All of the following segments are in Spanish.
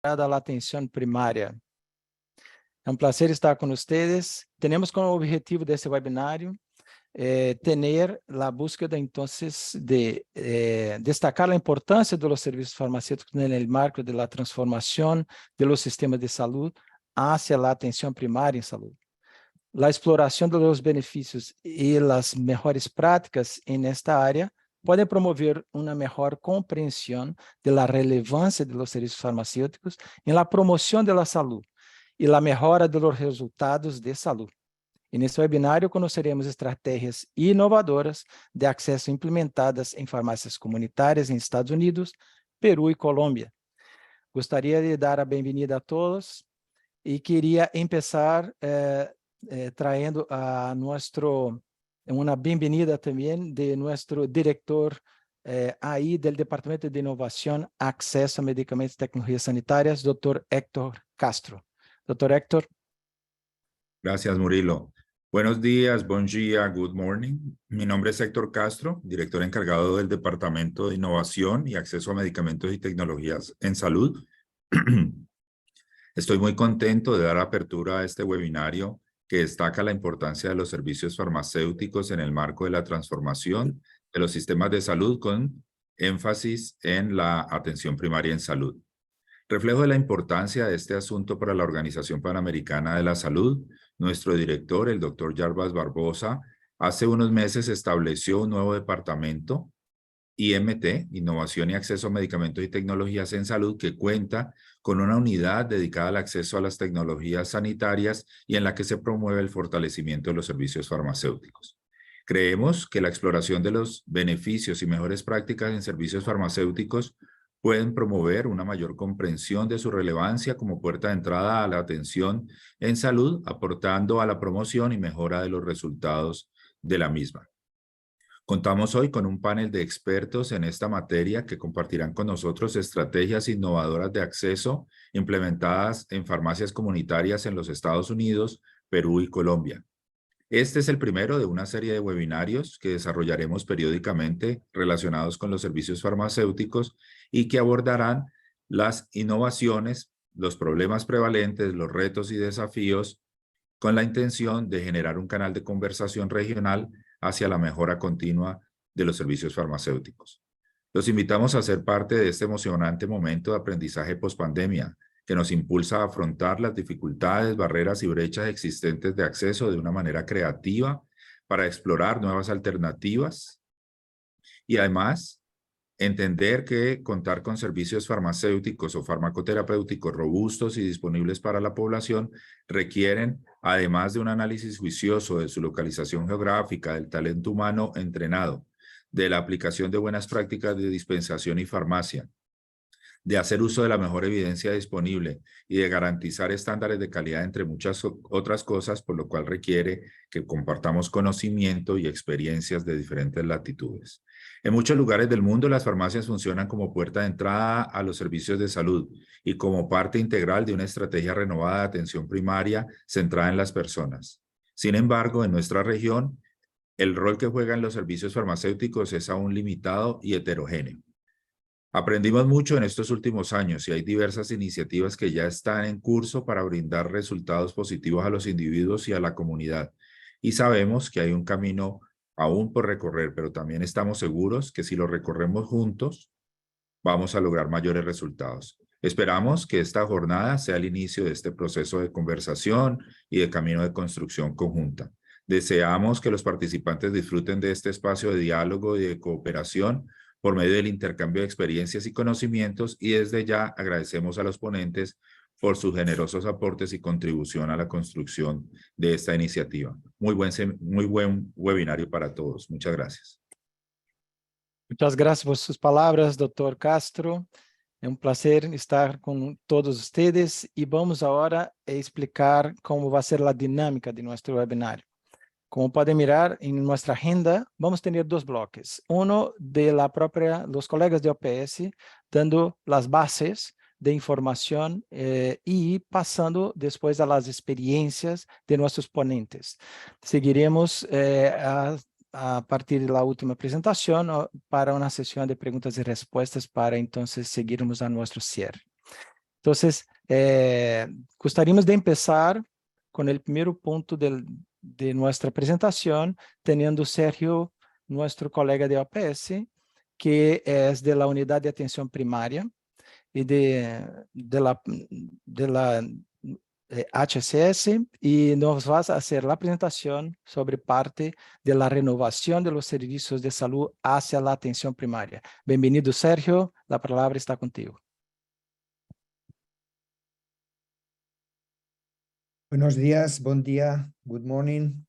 a la atención primaria. É um prazer estar com vocês. Temos como objetivo desse webinário ter a búsqueda, então, de destacar a importância dos serviços farmacêuticos no marco da transformação dos sistemas de saúde hacia a atenção primária em saúde. A exploração dos benefícios e as melhores práticas nesta área podem promover uma melhor compreensão da relevância dos serviços farmacêuticos na promoção da saúde e a melhora dos resultados de saúde. E nesse webinário conheceremos estratégias inovadoras de acesso implementadas em farmácias comunitárias em Estados Unidos, Peru e Colômbia. Gostaria de dar a bem-vinda a todos e queria começar trayendo a uma bem-vinda também de nosso diretor aí do Departamento de Inovação, Acesso a Medicamentos e Tecnologias Sanitárias, Dr. Héctor Castro. Dr. Héctor. Gracias, Murilo. Buenos días, buen día, good morning. Mi nombre es Héctor Castro, director encargado del Departamento de Innovación y Acceso a Medicamentos y Tecnologías en Salud. Estoy muy contento de dar apertura a este webinario que destaca la importancia de los servicios farmacéuticos en el marco de la transformación de los sistemas de salud con énfasis en la atención primaria en salud. Reflejo de la importancia de este asunto para la Organización Panamericana de la Salud, nuestro director, el Dr. Jarbas Barbosa, hace unos meses estableció un nuevo departamento, IMT, Innovación y Acceso a Medicamentos y Tecnologías en Salud, que cuenta con una unidad dedicada al acceso a las tecnologías sanitarias y en la que se promueve el fortalecimiento de los servicios farmacéuticos. Creemos que la exploración de los beneficios y mejores prácticas en servicios farmacéuticos pueden promover una mayor comprensión de su relevancia como puerta de entrada a la atención en salud, aportando a la promoción y mejora de los resultados de la misma. Contamos hoy con un panel de expertos en esta materia que compartirán con nosotros estrategias innovadoras de acceso implementadas en farmacias comunitarias en los Estados Unidos, Perú y Colombia. Este es el primero de una serie de webinarios que desarrollaremos periódicamente relacionados con los servicios farmacéuticos y que abordarán las innovaciones, los problemas prevalentes, los retos y desafíos con la intención de generar un canal de conversación regional hacia la mejora continua de los servicios farmacéuticos. Los invitamos a ser parte de este emocionante momento de aprendizaje pospandemia, que nos impulsa a afrontar las dificultades, barreras y brechas existentes de acceso de una manera creativa para explorar nuevas alternativas y además entender que contar con servicios farmacéuticos o farmacoterapéuticos robustos y disponibles para la población requieren, además de un análisis juicioso de su localización geográfica, del talento humano entrenado, de la aplicación de buenas prácticas de dispensación y farmacia, de hacer uso de la mejor evidencia disponible y de garantizar estándares de calidad entre muchas otras cosas, por lo cual requiere que compartamos conocimiento y experiencias de diferentes latitudes. En muchos lugares del mundo las farmacias funcionan como puerta de entrada a los servicios de salud y como parte integral de una estrategia renovada de atención primaria centrada en las personas. Sin embargo, en nuestra región, el rol que juegan los servicios farmacéuticos es aún limitado y heterogéneo. Aprendimos mucho en estos últimos años y hay diversas iniciativas que ya están en curso para brindar resultados positivos a los individuos y a la comunidad. Y sabemos que hay un camino aún por recorrer, pero también estamos seguros que si lo recorremos juntos, vamos a lograr mayores resultados. Esperamos que esta jornada sea el inicio de este proceso de conversación y de camino de construcción conjunta. Deseamos que los participantes disfruten de este espacio de diálogo y de cooperación por medio del intercambio de experiencias y conocimientos, y desde ya agradecemos a los ponentes por sus generosos aportes y contribución a la construcción de esta iniciativa. Muy buen webinario para todos. Muchas gracias. Muchas gracias por sus palabras, Dr. Castro. É um prazer estar com todos vocês e vamos agora explicar como vai ser a dinâmica de nosso webinário. Como podem mirar em nossa agenda, vamos ter dois blocos. Los colegas de OPS dando as bases de informação e passando depois a las experiências de nossos ponentes. Seguiremos a partir da última apresentação para uma sessão de perguntas e respostas para então seguirmos a nosso cierre. Entonces, gostaríamos de empezar con el primer punto de nuestra presentación, teniendo Sergio, nuestro colega de OPS, que es de la unidad de atención primaria y de la HCS, y nos vas a hacer la presentación sobre parte de la renovación de los servicios de salud hacia la atención primaria. Bienvenido, Sergio, la palabra está contigo. Buenos días, buen día, good morning.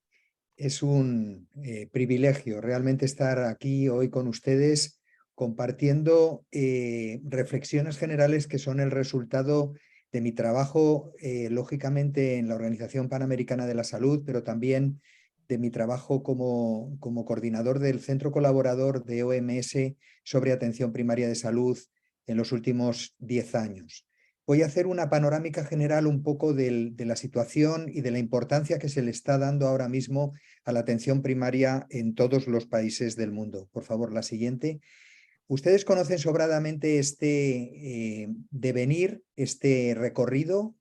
Es un privilegio realmente estar aquí hoy con ustedes compartiendo reflexiones generales que son el resultado de mi trabajo, lógicamente, en la Organización Panamericana de la Salud, pero también de mi trabajo como coordinador del Centro Colaborador de OMS sobre Atención Primaria de Salud en los últimos 10 años. Voy a hacer una panorámica general un poco de la situación y de la importancia que se le está dando ahora mismo a la atención primaria en todos los países del mundo. Por favor, la siguiente. Ustedes conocen sobradamente este devenir, este recorrido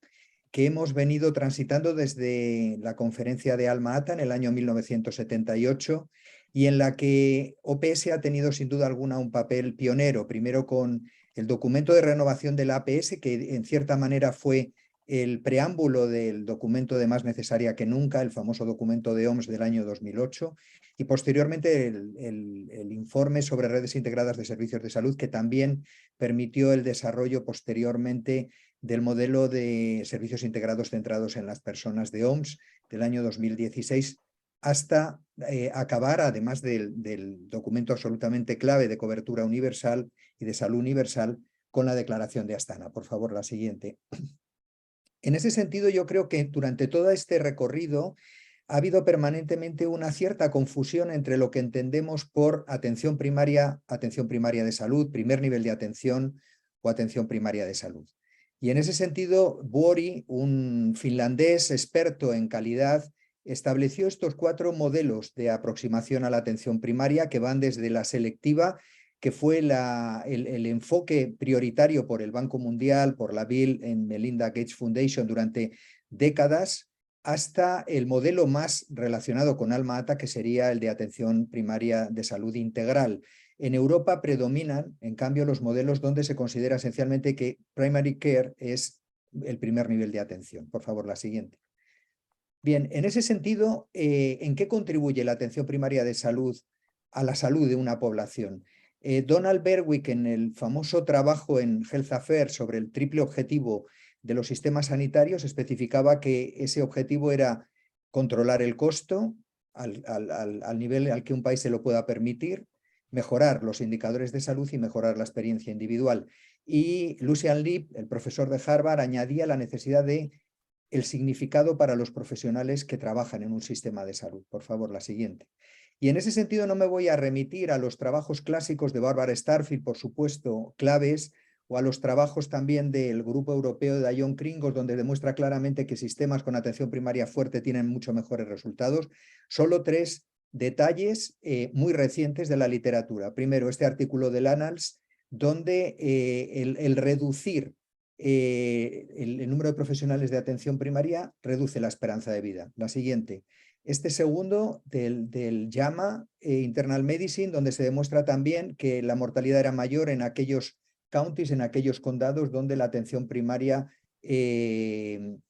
que hemos venido transitando desde la conferencia de Alma-Ata en el año 1978 y en la que OPS ha tenido sin duda alguna un papel pionero, primero con el documento de renovación de la APS, que en cierta manera fue el preámbulo del documento de Más Necesaria que Nunca, el famoso documento de OMS del año 2008, y posteriormente el informe sobre redes integradas de servicios de salud, que también permitió el desarrollo posteriormente del modelo de servicios integrados centrados en las personas de OMS del año 2016, hasta acabar, además del documento absolutamente clave de cobertura universal y de salud universal, con la Declaración de Astana. Por favor, la siguiente. En ese sentido, yo creo que durante todo este recorrido ha habido permanentemente una cierta confusión entre lo que entendemos por atención primaria de salud, primer nivel de atención o atención primaria de salud. Y en ese sentido, Vuori, un finlandés experto en calidad, estableció estos 4 modelos de aproximación a la atención primaria que van desde la selectiva, que fue el enfoque prioritario por el Banco Mundial, por la Bill and Melinda Gates Foundation durante décadas, hasta el modelo más relacionado con Alma-Ata, que sería el de atención primaria de salud integral. En Europa predominan, en cambio, los modelos donde se considera esencialmente que primary care es el primer nivel de atención. Por favor, la siguiente. Bien, en ese sentido, ¿en qué contribuye la atención primaria de salud a la salud de una población? Donald Berwick, en el famoso trabajo en Health Affairs sobre el triple objetivo de los sistemas sanitarios, especificaba que ese objetivo era controlar el costo al nivel al que un país se lo pueda permitir, mejorar los indicadores de salud y mejorar la experiencia individual. Y Lucian Leeb, el profesor de Harvard, añadía la necesidad de el significado para los profesionales que trabajan en un sistema de salud. Por favor, la siguiente. Y en ese sentido no me voy a remitir a los trabajos clásicos de Barbara Starfield, por supuesto, claves, o a los trabajos también del Grupo Europeo de Dion Kringos, donde demuestra claramente que sistemas con atención primaria fuerte tienen mucho mejores resultados. Solo 3 detalles muy recientes de la literatura. Primero, este artículo del Annals, donde el reducir el número de profesionales de atención primaria reduce la esperanza de vida. La siguiente. Este segundo del JAMA Internal Medicine, donde se demuestra también que la mortalidad era mayor en aquellos counties, en aquellos condados donde la atención primaria se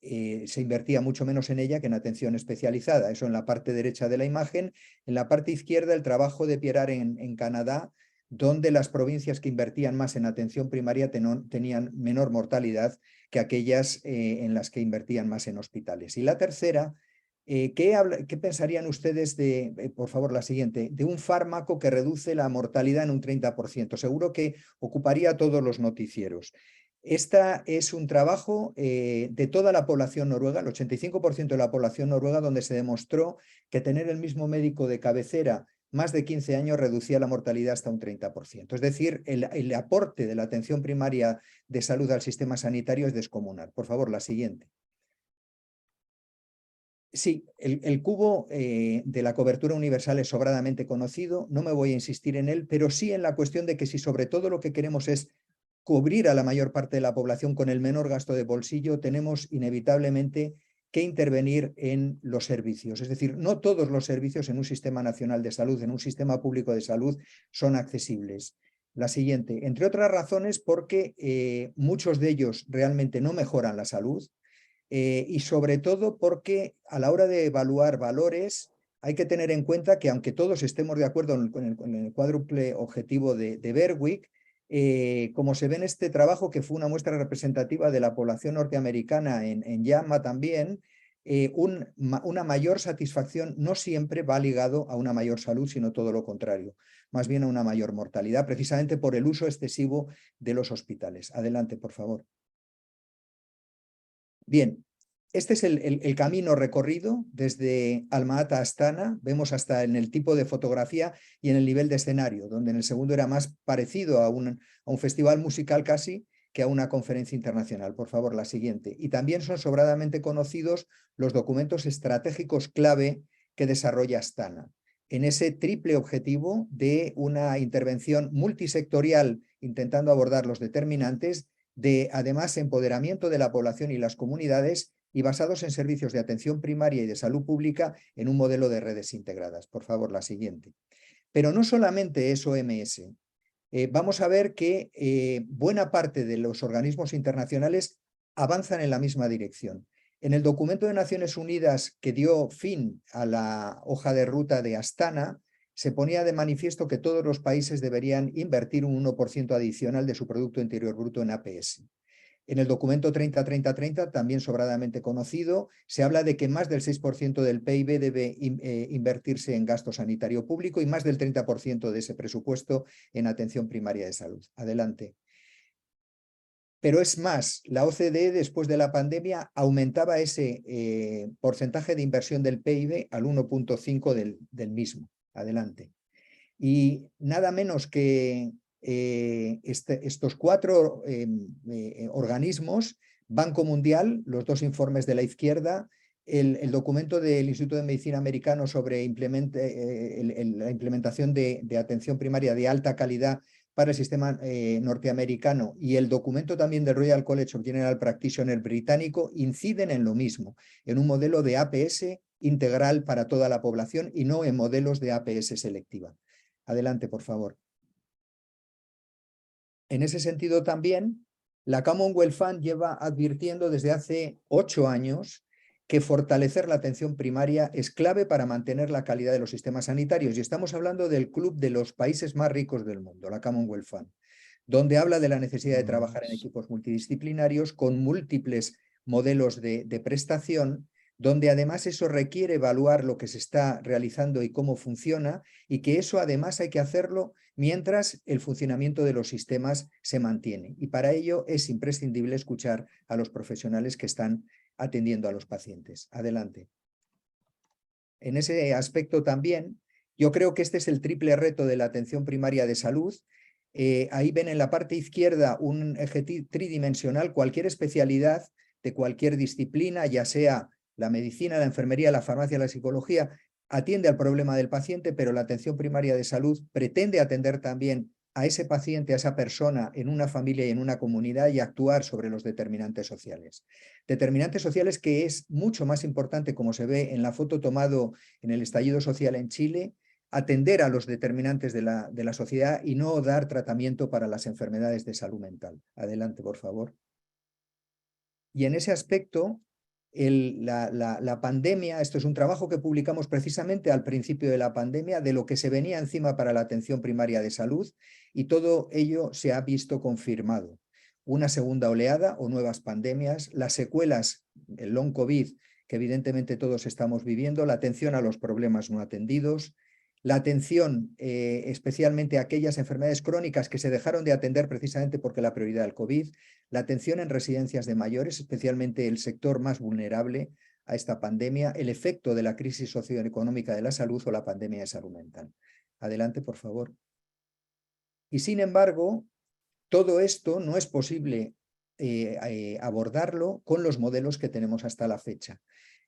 invertía mucho menos en ella que en atención especializada. Eso en la parte derecha de la imagen. En la parte izquierda, el trabajo de Pierre en Canadá, donde las provincias que invertían más en atención primaria tenían menor mortalidad que aquellas en las que invertían más en hospitales. Y la tercera, ¿qué pensarían ustedes de, por favor, la siguiente, de un fármaco que reduce la mortalidad en un 30%? Seguro que ocuparía todos los noticieros. Este es un trabajo de toda la población noruega, el 85% de la población noruega, donde se demostró que tener el mismo médico de cabecera más de 15 años reducía la mortalidad hasta un 30%. Es decir, el aporte de la atención primaria de salud al sistema sanitario es descomunal. Por favor, la siguiente. Sí, el cubo de la cobertura universal es sobradamente conocido, no me voy a insistir en él, pero sí en la cuestión de que si sobre todo lo que queremos es cubrir a la mayor parte de la población con el menor gasto de bolsillo, tenemos inevitablemente que intervenir en los servicios. Es decir, no todos los servicios en un sistema nacional de salud, en un sistema público de salud, son accesibles. La siguiente, entre otras razones porque muchos de ellos realmente no mejoran la salud y sobre todo porque a la hora de evaluar valores hay que tener en cuenta que aunque todos estemos de acuerdo en el cuádruple objetivo de Berwick, como se ve en este trabajo, que fue una muestra representativa de la población norteamericana en JAMA también, una mayor satisfacción no siempre va ligado a una mayor salud, sino todo lo contrario, más bien a una mayor mortalidad, precisamente por el uso excesivo de los hospitales. Adelante, por favor. Bien, este es el camino recorrido desde Alma-Ata a Astana. Vemos hasta en el tipo de fotografía y en el nivel de escenario, donde en el segundo era más parecido a un festival musical casi que a una conferencia internacional. Por favor, la siguiente. Y también son sobradamente conocidos los documentos estratégicos clave que desarrolla Astana, en ese triple objetivo de una intervención multisectorial intentando abordar los determinantes, de además empoderamiento de la población y las comunidades y basados en servicios de atención primaria y de salud pública en un modelo de redes integradas. Por favor, la siguiente. Pero no solamente es OMS. Vamos a ver que buena parte de los organismos internacionales avanzan en la misma dirección. En el documento de Naciones Unidas que dio fin a la hoja de ruta de Astana, se ponía de manifiesto que todos los países deberían invertir un 1% adicional de su Producto Interior Bruto en APS. En el documento 30-30-30, también sobradamente conocido, se habla de que más del 6% del PIB debe invertirse en gasto sanitario público y más del 30% de ese presupuesto en atención primaria de salud. Adelante. Pero es más, la OCDE después de la pandemia aumentaba ese porcentaje de inversión del PIB al 1,5 del mismo. Adelante. Y nada menos que estos cuatro organismos, Banco Mundial, los dos informes de la izquierda, el documento del Instituto de Medicina Americano sobre la implementación de atención primaria de alta calidad para el sistema norteamericano y el documento también del Royal College of General Practitioners británico inciden en lo mismo, en un modelo de APS integral para toda la población y no en modelos de APS selectiva. Adelante, por favor. En ese sentido también, la Commonwealth Fund lleva advirtiendo desde hace 8 años que fortalecer la atención primaria es clave para mantener la calidad de los sistemas sanitarios. Y estamos hablando del club de los países más ricos del mundo, la Commonwealth Fund, donde habla de la necesidad de trabajar en equipos multidisciplinarios con múltiples modelos de prestación, donde además eso requiere evaluar lo que se está realizando y cómo funciona, y que eso además hay que hacerlo mientras el funcionamiento de los sistemas se mantiene. Y para ello es imprescindible escuchar a los profesionales que están atendiendo a los pacientes. Adelante. En ese aspecto también, yo creo que este es el triple reto de la atención primaria de salud. Ahí ven en la parte izquierda un eje tridimensional, cualquier especialidad de cualquier disciplina, ya sea la medicina, la enfermería, la farmacia, la psicología, atiende al problema del paciente, pero la atención primaria de salud pretende atender también a ese paciente, a esa persona en una familia y en una comunidad y actuar sobre los determinantes sociales. Determinantes sociales que es mucho más importante, como se ve en la foto tomado en el estallido social en Chile, atender a los determinantes de la sociedad y no dar tratamiento para las enfermedades de salud mental. Adelante, por favor. Y en ese aspecto, la pandemia, esto es un trabajo que publicamos precisamente al principio de la pandemia, de lo que se venía encima para la atención primaria de salud, y todo ello se ha visto confirmado. Una segunda oleada o nuevas pandemias, las secuelas, el long COVID, que evidentemente todos estamos viviendo, la atención a los problemas no atendidos, la atención especialmente a aquellas enfermedades crónicas que se dejaron de atender precisamente porque la prioridad del COVID, la atención en residencias de mayores, especialmente el sector más vulnerable a esta pandemia, el efecto de la crisis socioeconómica de la salud o la pandemia de salud mental. Adelante, por favor. Y sin embargo, todo esto no es posible abordarlo con los modelos que tenemos hasta la fecha.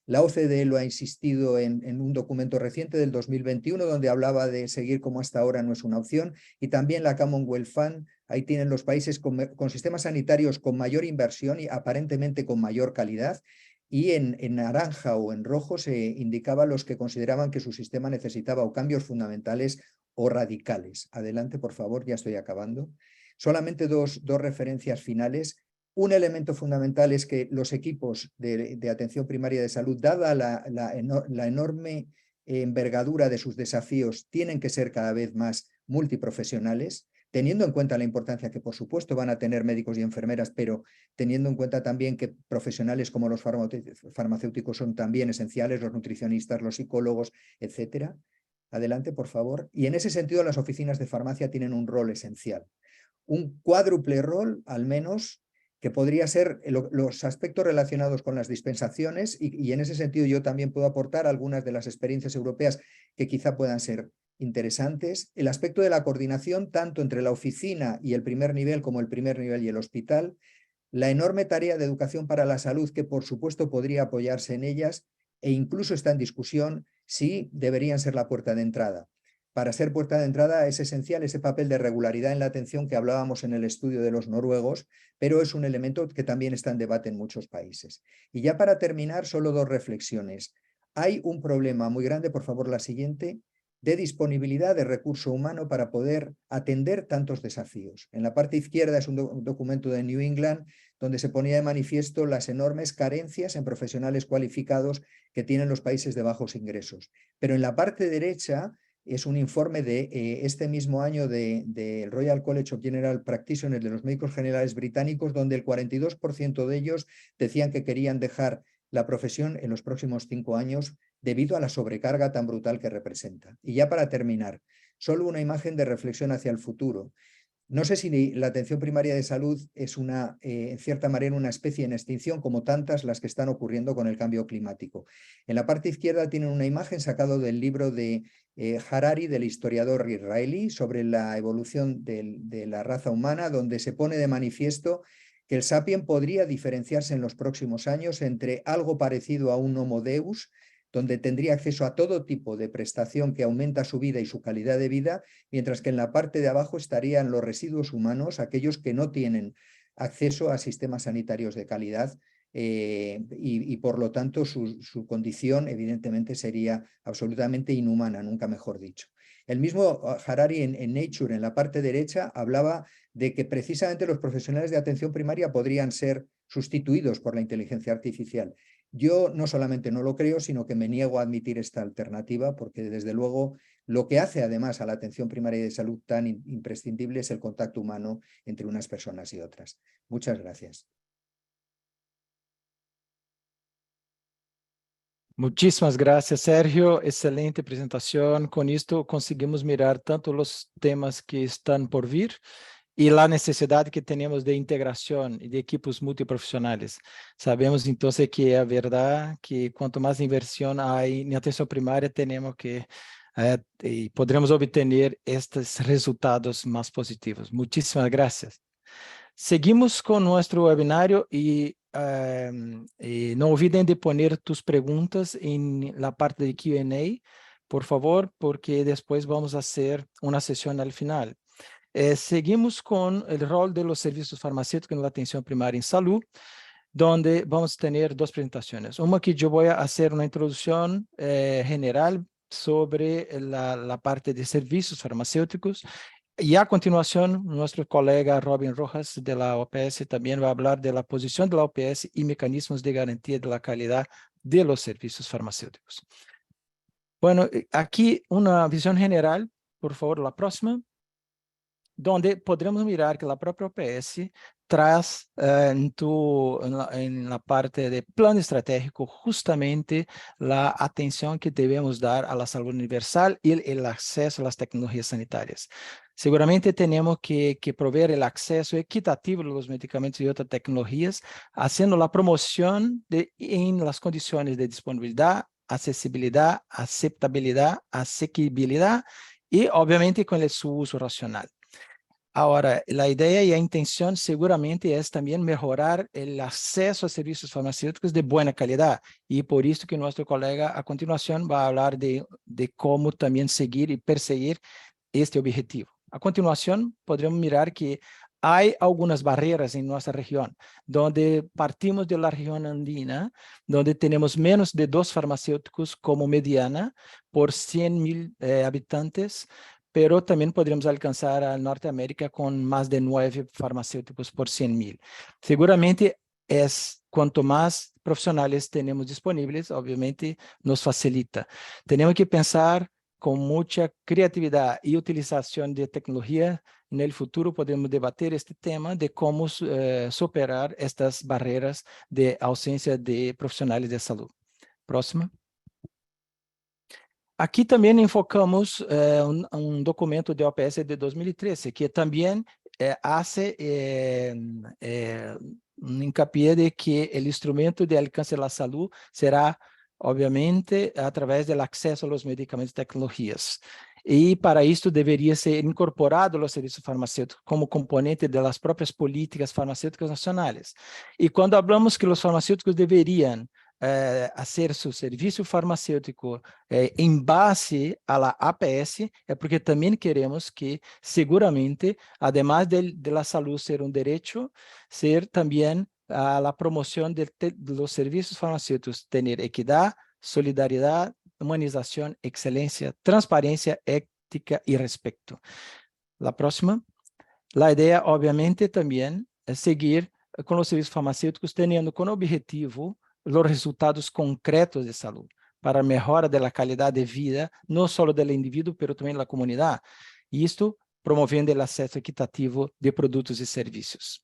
La OCDE lo ha insistido en un documento reciente del 2021 donde hablaba de seguir como hasta ahora no es una opción, y también la Commonwealth Fund. Ahí tienen los países con sistemas sanitarios con mayor inversión y aparentemente con mayor calidad, y en naranja o en rojo se indicaba los que consideraban que su sistema necesitaba o cambios fundamentales o radicales. Adelante, por favor, ya estoy acabando. Solamente dos referencias finales. Un elemento fundamental es que los equipos de atención primaria de salud, dada la enorme envergadura de sus desafíos, tienen que ser cada vez más multiprofesionales, teniendo en cuenta la importancia que, por supuesto, van a tener médicos y enfermeras, pero teniendo en cuenta también que profesionales como los farmacéuticos son también esenciales, los nutricionistas, los psicólogos, etcétera. Adelante, por favor. Y en ese sentido, las oficinas de farmacia tienen un rol esencial. Un cuádruple rol, al menos, que podría ser los aspectos relacionados con las dispensaciones, y en ese sentido yo también puedo aportar algunas de las experiencias europeas que quizá puedan ser interesantes. El aspecto de la coordinación, tanto entre la oficina y el primer nivel como el primer nivel y el hospital. La enorme tarea de educación para la salud, que por supuesto podría apoyarse en ellas, e incluso está en discusión si deberían ser la puerta de entrada. Para ser puerta de entrada es esencial ese papel de regularidad en la atención que hablábamos en el estudio de los noruegos, pero es un elemento que también está en debate en muchos países. Y ya para terminar, solo dos reflexiones. Hay un problema muy grande, por favor, la siguiente, de disponibilidad de recurso humano para poder atender tantos desafíos. En la parte izquierda es un documento de New England donde se ponía de manifiesto las enormes carencias en profesionales cualificados que tienen los países de bajos ingresos. Pero en la parte derecha es un informe de este mismo año del Royal College of General Practitioners, de los médicos generales británicos, donde el 42% de ellos decían que querían dejar la profesión en los próximos 5 años debido a la sobrecarga tan brutal que representa. Y ya para terminar, solo una imagen de reflexión hacia el futuro. No sé si la atención primaria de salud es en cierta manera una especie en extinción, como tantas las que están ocurriendo con el cambio climático. En la parte izquierda tienen una imagen sacada del libro de Harari, del historiador israelí, sobre la evolución de la raza humana, donde se pone de manifiesto que el sapien podría diferenciarse en los próximos años entre algo parecido a un Homo Deus, donde tendría acceso a todo tipo de prestación que aumenta su vida y su calidad de vida, mientras que en la parte de abajo estarían los residuos humanos, aquellos que no tienen acceso a sistemas sanitarios de calidad, y por lo tanto su condición evidentemente sería absolutamente inhumana, nunca mejor dicho. El mismo Harari en Nature, en la parte derecha, hablaba de que precisamente los profesionales de atención primaria podrían ser sustituidos por la inteligencia artificial. Yo no solamente no lo creo, sino que me niego a admitir esta alternativa, porque desde luego lo que hace además a la atención primaria de salud tan imprescindible es el contacto humano entre unas personas y otras. Muchas gracias. Muchísimas gracias, Sergio. Excelente presentación. Con esto conseguimos mirar tanto los temas que están por vir y la necesidad que tenemos de integración y de equipos multiprofesionales. Sabemos entonces que es verdad que cuanto más inversión hay en atención primaria, tenemos que y podremos obtener estos resultados más positivos. Muchísimas gracias. Seguimos con nuestro webinario y no olviden de poner tus preguntas en la parte de Q&A, por favor, porque después vamos a hacer una sesión al final. Seguimos con el rol de los servicios farmacéuticos en la atención primaria en salud, donde vamos a tener dos presentaciones. Una que yo voy a hacer una introducción general sobre la parte de servicios farmacéuticos, y a continuación nuestro colega Robin Rojas de la OPS también va a hablar de la posición de la OPS y mecanismos de garantía de la calidad de los servicios farmacéuticos. Bueno, aquí una visión general, por favor, la próxima, donde podremos mirar que la propia OPS traz en la parte de plano estratégico justamente la atención que debemos dar a la salud universal y el acceso a las tecnologías sanitarias. Seguramente tenemos que proveer el acceso equitativo a los medicamentos y otras tecnologías, haciendo la promoción en las condiciones de disponibilidad, accesibilidad, aceptabilidad, asequibilidad y obviamente con su uso racional. Ahora, la idea y la intención seguramente es también mejorar el acceso a servicios farmacéuticos de buena calidad. Y por esto que nuestro colega a continuación va a hablar de cómo también seguir y perseguir este objetivo. A continuación, podremos mirar que hay algunas barreras en nuestra región, donde partimos de la región andina, donde tenemos menos de 2 farmacéuticos como mediana por 100,000 habitantes, pero también podríamos alcanzar a Norteamérica con más de 9 farmacéuticos por 100,000. Seguramente cuanto más profesionales tenemos disponibles, obviamente nos facilita. Tenemos que pensar con mucha creatividad y utilización de tecnología. En el futuro podemos debatir este tema de cómo superar estas barreras de ausencia de profesionales de salud. Próxima. Aqui também enfocamos um documento de OPS de 2013, que também hace um hincapié de que o instrumento de alcance da saúde será, obviamente, através do acesso aos medicamentos e tecnologias. E para isso deveria ser incorporado os serviços farmacêuticos como componente das próprias políticas farmacêuticas nacionais. E quando falamos que os farmacêuticos deveriam hacer su servicio farmacéutico en base a la APS, porque también queremos que seguramente, además de la salud ser un derecho, ser también a la promoción de los servicios farmacéuticos, tener equidad, solidaridad, humanización, excelencia, transparencia, ética y respeto. La próxima. La idea, obviamente, también es seguir con los servicios farmacéuticos teniendo como objetivo os resultados concretos de saúde, para a melhora da qualidade de vida, não só do indivíduo, mas também da comunidade. E isto promovendo o acesso equitativo de produtos e serviços.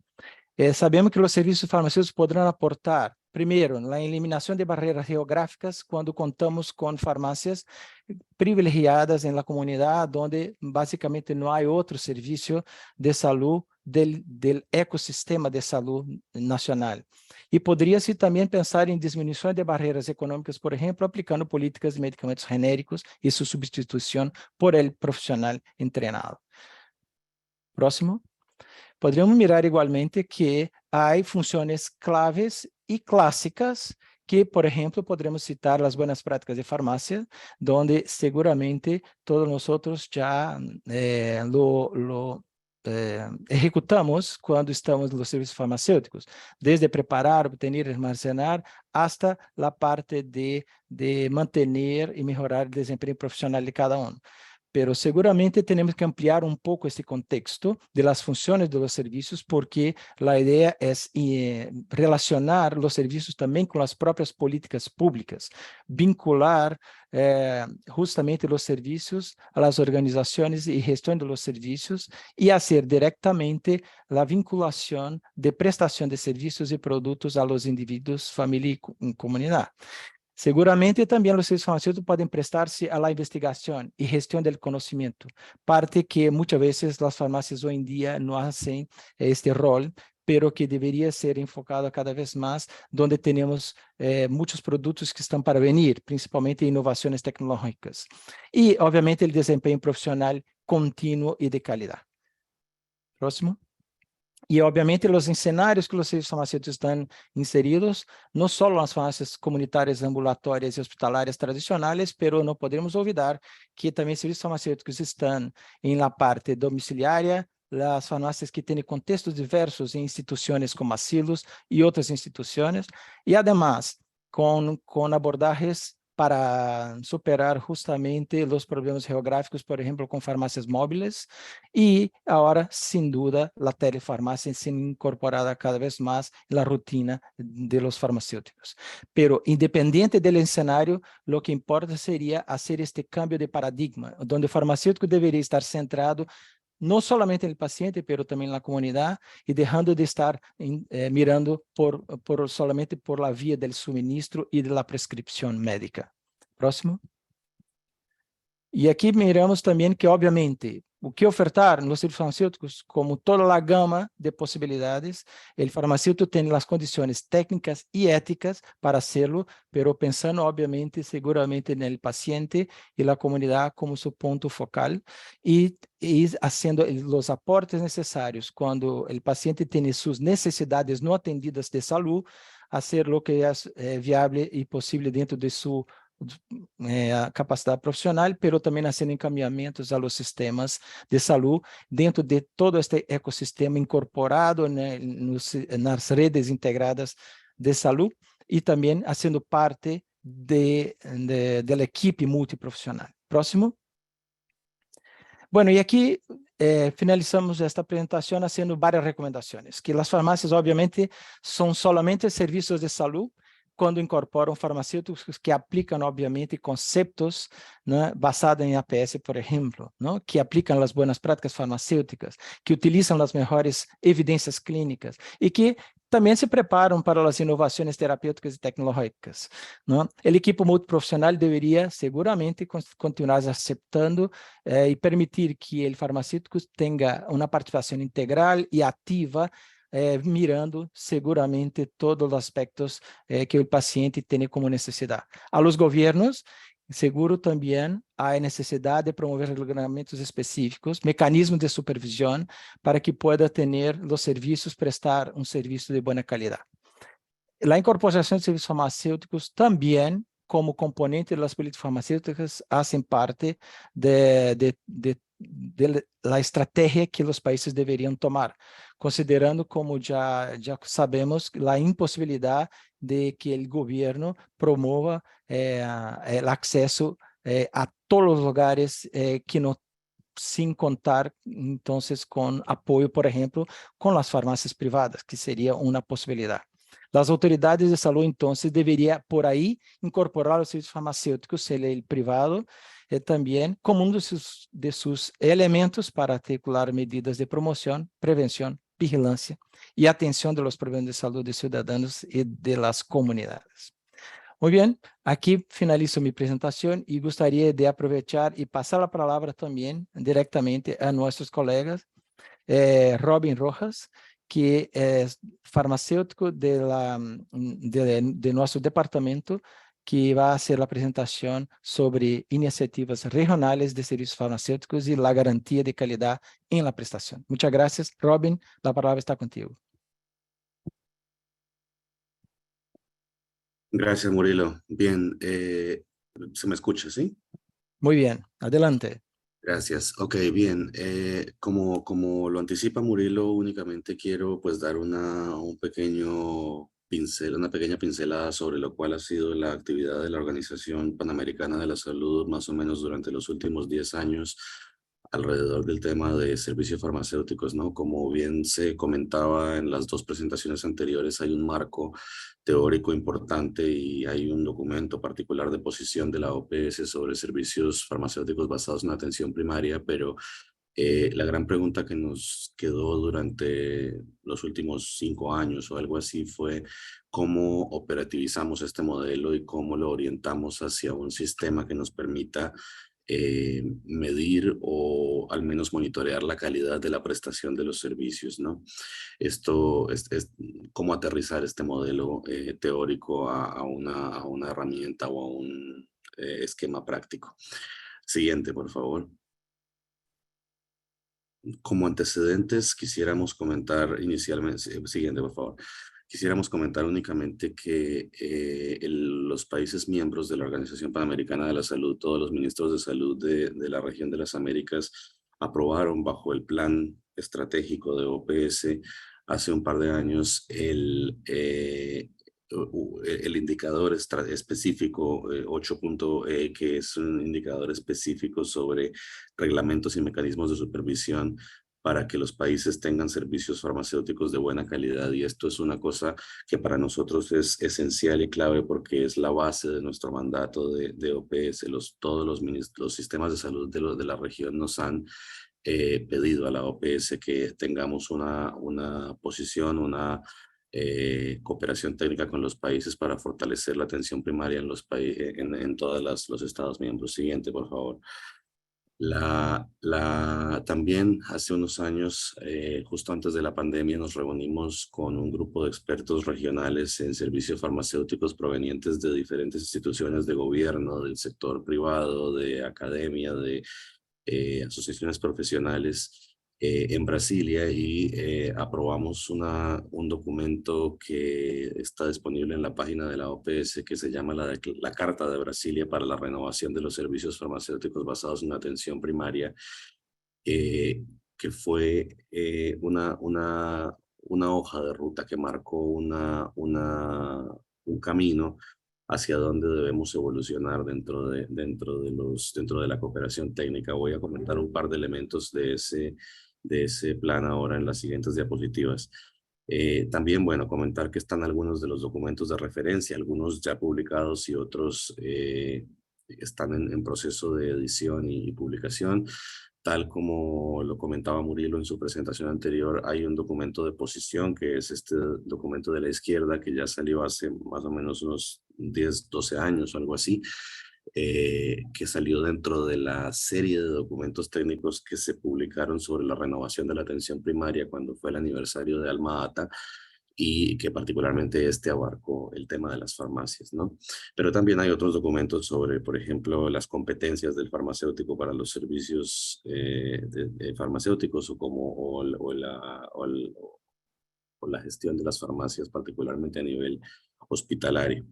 Sabemos que os serviços farmacêuticos poderão aportar, primeiro, na eliminação de barreiras geográficas, quando contamos com farmácias privilegiadas na comunidade, onde basicamente não há outro serviço de saúde do ecossistema de saúde nacional. E poderia-se também pensar em diminuição de barreiras econômicas, por exemplo, aplicando políticas de medicamentos genéricos e sua substituição por el profissional treinado. Próximo. Poderíamos mirar igualmente que há funções claves e clássicas que, por exemplo, poderemos citar as boas práticas de farmácia, onde seguramente todos nós já ejecutamos quando estamos nos serviços farmacêuticos, desde preparar, obter, armazenar, hasta a parte de manter e melhorar o desempenho profissional de cada um. Pero seguramente temos que ampliar um pouco esse contexto de las funções de los serviços, porque a ideia é relacionar os serviços também com as próprias políticas públicas, vincular justamente os serviços a las organizações e gestão de los serviços e fazer diretamente a vinculação de prestação de serviços e produtos a los indivíduos, família e comunidade. Seguramente também os serviços farmacêuticos podem prestar-se à investigação e gestão do conhecimento, parte que muitas vezes as farmácias hoje em dia não fazem este rol, pero que deveria ser enfocado cada vez mais, onde temos muitos produtos que estão para vir, principalmente inovações tecnológicas. E, obviamente, o desempenho profissional contínuo e de qualidade. Próximo. E, obviamente, os cenários que os serviços farmacêuticos estão inseridos, não só nas farmácias comunitárias, ambulatórias e hospitalares tradicionais, mas não podemos olvidar que também serviços farmacêuticos estão na parte domiciliária, as farmácias que têm contextos diversos em instituições como asilos e outras instituições, e, además, com abordagens para superar justamente os problemas geográficos, por exemplo, com farmácias móveis, e agora, sem dúvida, a telefarmácia sendo incorporada cada vez mais na rotina de los farmacêuticos. Pero, independente do cenário, o que importa seria fazer este cambio de paradigma, onde o farmacêutico deveria estar centrado não somente no paciente, mas também na comunidade, e deixando de estar mirando somente por la via do suministro e da prescrição médica. Próximo. E aqui miramos também que, obviamente, o que ofertar nos serviços farmacêuticos, como toda a gama de possibilidades. O farmacêutico tem as condições técnicas e éticas para hacerlo, pero pensando, obviamente, seguramente no paciente e na comunidade como seu ponto focal, e fazendo os aportes necessários quando o paciente tem suas necessidades não atendidas de saúde, fazer o que é viável e possível dentro de sua a capacidade profissional, pero também fazendo encaminhamentos a los sistemas de saúde dentro de todo este ecossistema incorporado, né, nas redes integradas de saúde e também fazendo parte da equipe multiprofissional. Próximo. Bueno, e aqui finalizamos esta apresentação fazendo várias recomendações, que as farmácias, obviamente, são solamente serviços de saúde, quando incorporam farmacêuticos que aplicam, obviamente, conceitos, né, basados em APS, por exemplo, né, que aplicam as boas práticas farmacêuticas, que utilizam as melhores evidências clínicas e que também se preparam para as inovações terapêuticas e tecnológicas, né? O equipo multiprofissional deveria seguramente continuar aceitando e permitir que o farmacêutico tenha uma participação integral e ativa, mirando seguramente todos os aspectos que o paciente tem como necessidade. A los governos, seguro também há necessidade de promover regulamentos específicos, mecanismos de supervisão, para que pueda ter os serviços, prestar um serviço de boa qualidade. A incorporação de serviços farmacêuticos também, como componente das políticas farmacêuticas, fazem parte da estratégia que os países deveriam tomar, considerando, como já sabemos, a impossibilidade de que o governo promova o acesso a todos os lugares que não, sem contar, então, com apoio, por exemplo, com as farmácias privadas, que seria uma possibilidade. As autoridades de saúde, então, deveriam, por aí, incorporar os serviços farmacêuticos, o privado, também como um de seus elementos para articular medidas de promoção, prevenção, vigilância e atenção dos problemas de saúde dos cidadãos e das comunidades. Muito bem, aqui finalizo minha apresentação e gostaria de aproveitar e passar a palavra também diretamente a nossos colegas, Robin Rojas, que é farmacêutico de nosso departamento, que vai fazer a apresentação sobre iniciativas regionais de serviços farmacêuticos e a garantia de qualidade em la prestação. Muchas gracias, Robin, a palavra está contigo. Gracias, Murilo. Bien, ¿se me escucha, sí? Muy bien, adelante. Gracias. Ok, bien. Como lo anticipa Murilo, únicamente quiero pues dar una pequeña pincelada sobre lo cual ha sido la actividad de la Organización Panamericana de la Salud más o menos durante los últimos 10 años alrededor del tema de servicios farmacéuticos, ¿no? Como bien se comentaba en las dos presentaciones anteriores, hay un marco teórico importante y hay un documento particular de posición de la OPS sobre servicios farmacéuticos basados en atención primaria, pero la gran pregunta que nos quedó durante los últimos 5 años o algo así fue cómo operativizamos este modelo y cómo lo orientamos hacia un sistema que nos permita medir o al menos monitorear la calidad de la prestación de los servicios, ¿no? Esto es cómo aterrizar este modelo teórico a una herramienta o a un esquema práctico. Siguiente, por favor. Como antecedentes, quisiéramos comentar inicialmente, siguiente, por favor. Quisiéramos comentar únicamente que los países miembros de la Organización Panamericana de la Salud, todos los ministros de salud de la región de las Américas, aprobaron bajo el plan estratégico de OPS hace un par de años el indicador específico 8.E, que es un indicador específico sobre reglamentos y mecanismos de supervisión para que los países tengan servicios farmacéuticos de buena calidad. Y esto es una cosa que para nosotros es esencial y clave porque es la base de nuestro mandato de OPS. Todos los sistemas de salud de la región nos han pedido a la OPS que tengamos una posición, una cooperación técnica con los países para fortalecer la atención primaria en todos los estados miembros. Siguiente, por favor. También hace unos años, justo antes de la pandemia, nos reunimos con un grupo de expertos regionales en servicios farmacéuticos provenientes de diferentes instituciones de gobierno, del sector privado, de academia, de asociaciones profesionales en Brasilia y aprobamos un documento que está disponible en la página de la OPS que se llama la Carta de Brasilia para la renovación de los servicios farmacéuticos basados en atención primaria, eh, que fue una hoja de ruta que marcó un camino hacia dónde debemos evolucionar dentro de la cooperación técnica. Voy a comentar un par de elementos de ese plan ahora en las siguientes diapositivas. También, bueno, comentar que están algunos de los documentos de referencia, algunos ya publicados y otros están en proceso de edición y publicación. Tal como lo comentaba Murilo en su presentación anterior, hay un documento de posición, que es este documento de la izquierda, que ya salió hace más o menos unos 10, 12 años o algo así, que salió dentro de la serie de documentos técnicos que se publicaron sobre la renovación de la atención primaria cuando fue el aniversario de Alma Ata, y que particularmente abarcó el tema de las farmacias, ¿no? Pero también hay otros documentos sobre, por ejemplo, las competencias del farmacéutico para los servicios de farmacéuticos o la gestión de las farmacias, particularmente a nivel hospitalario.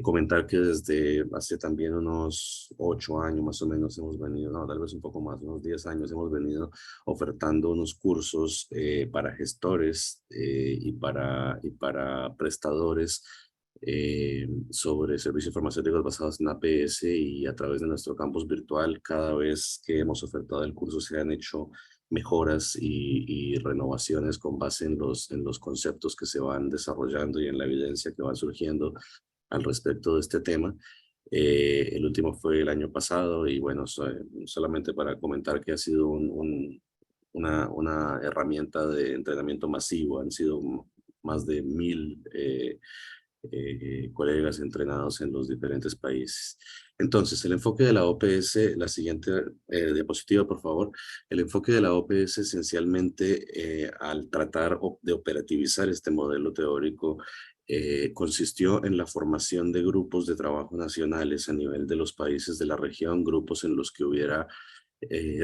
Comentar que desde hace también unos 8 años más o menos hemos venido, no, tal vez un poco más, unos 10 años hemos venido ofertando unos cursos para gestores y para prestadores sobre servicios farmacéuticos basados en APS, y a través de nuestro campus virtual, cada vez que hemos ofertado el curso se han hecho mejoras y renovaciones con base en los conceptos que se van desarrollando y en la evidencia que va surgiendo al respecto de este tema. El último fue el año pasado y bueno, solamente para comentar que ha sido una herramienta de entrenamiento masivo. Han sido más de 1000 colegas entrenados en los diferentes países. Entonces, el enfoque de la OPS, la siguiente diapositiva, por favor. El enfoque de la OPS esencialmente al tratar de operativizar este modelo teórico consistió en la formación de grupos de trabajo nacionales a nivel de los países de la región, grupos en los que hubiera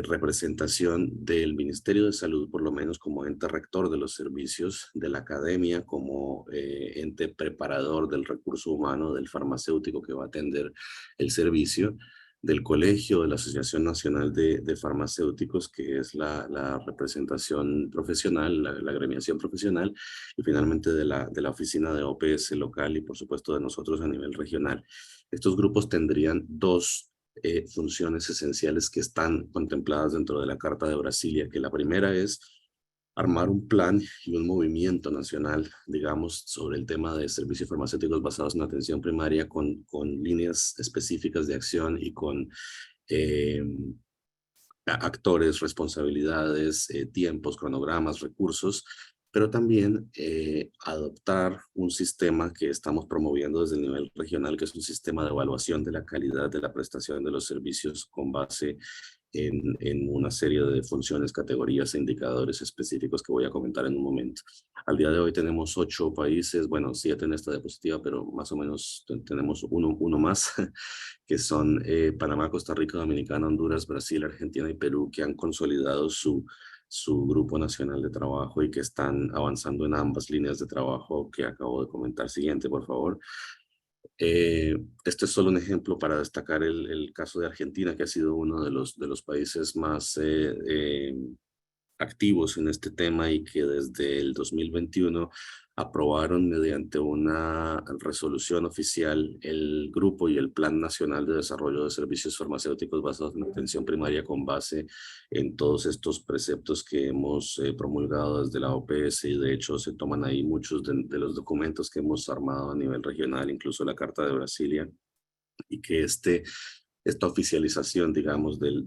representación del Ministerio de Salud, por lo menos como ente rector de los servicios, de la academia como ente preparador del recurso humano, del farmacéutico que va a atender el servicio, del colegio, de la Asociación Nacional de Farmacéuticos, que es la representación profesional, la agremiación profesional, y finalmente de la oficina de OPS local y por supuesto de nosotros a nivel regional. Estos grupos tendrían dos funciones esenciales que están contempladas dentro de la Carta de Brasilia, que la primera es armar un plan y un movimiento nacional, digamos, sobre el tema de servicios farmacéuticos basados en atención primaria con líneas específicas de acción y con actores, responsabilidades, tiempos, cronogramas, recursos, pero también adoptar un sistema que estamos promoviendo desde el nivel regional, que es un sistema de evaluación de la calidad de la prestación de los servicios con base en una serie de funciones, categorías e indicadores específicos que voy a comentar en un momento. Al día de hoy tenemos 8 países, bueno, 7 en esta diapositiva, pero más o menos tenemos uno más, que son Panamá, Costa Rica, Dominicana, Honduras, Brasil, Argentina y Perú, que han consolidado su grupo nacional de trabajo y que están avanzando en ambas líneas de trabajo que acabo de comentar. Siguiente, por favor. Este es solo un ejemplo para destacar el caso de Argentina, que ha sido uno de los países más activos en este tema y que desde el 2021 aprobaron mediante una resolución oficial el grupo y el Plan Nacional de Desarrollo de Servicios Farmacéuticos basados en atención primaria con base en todos estos preceptos que hemos promulgado desde la OPS, y de hecho se toman ahí muchos de los documentos que hemos armado a nivel regional, incluso la Carta de Brasilia, y que esta oficialización, digamos, del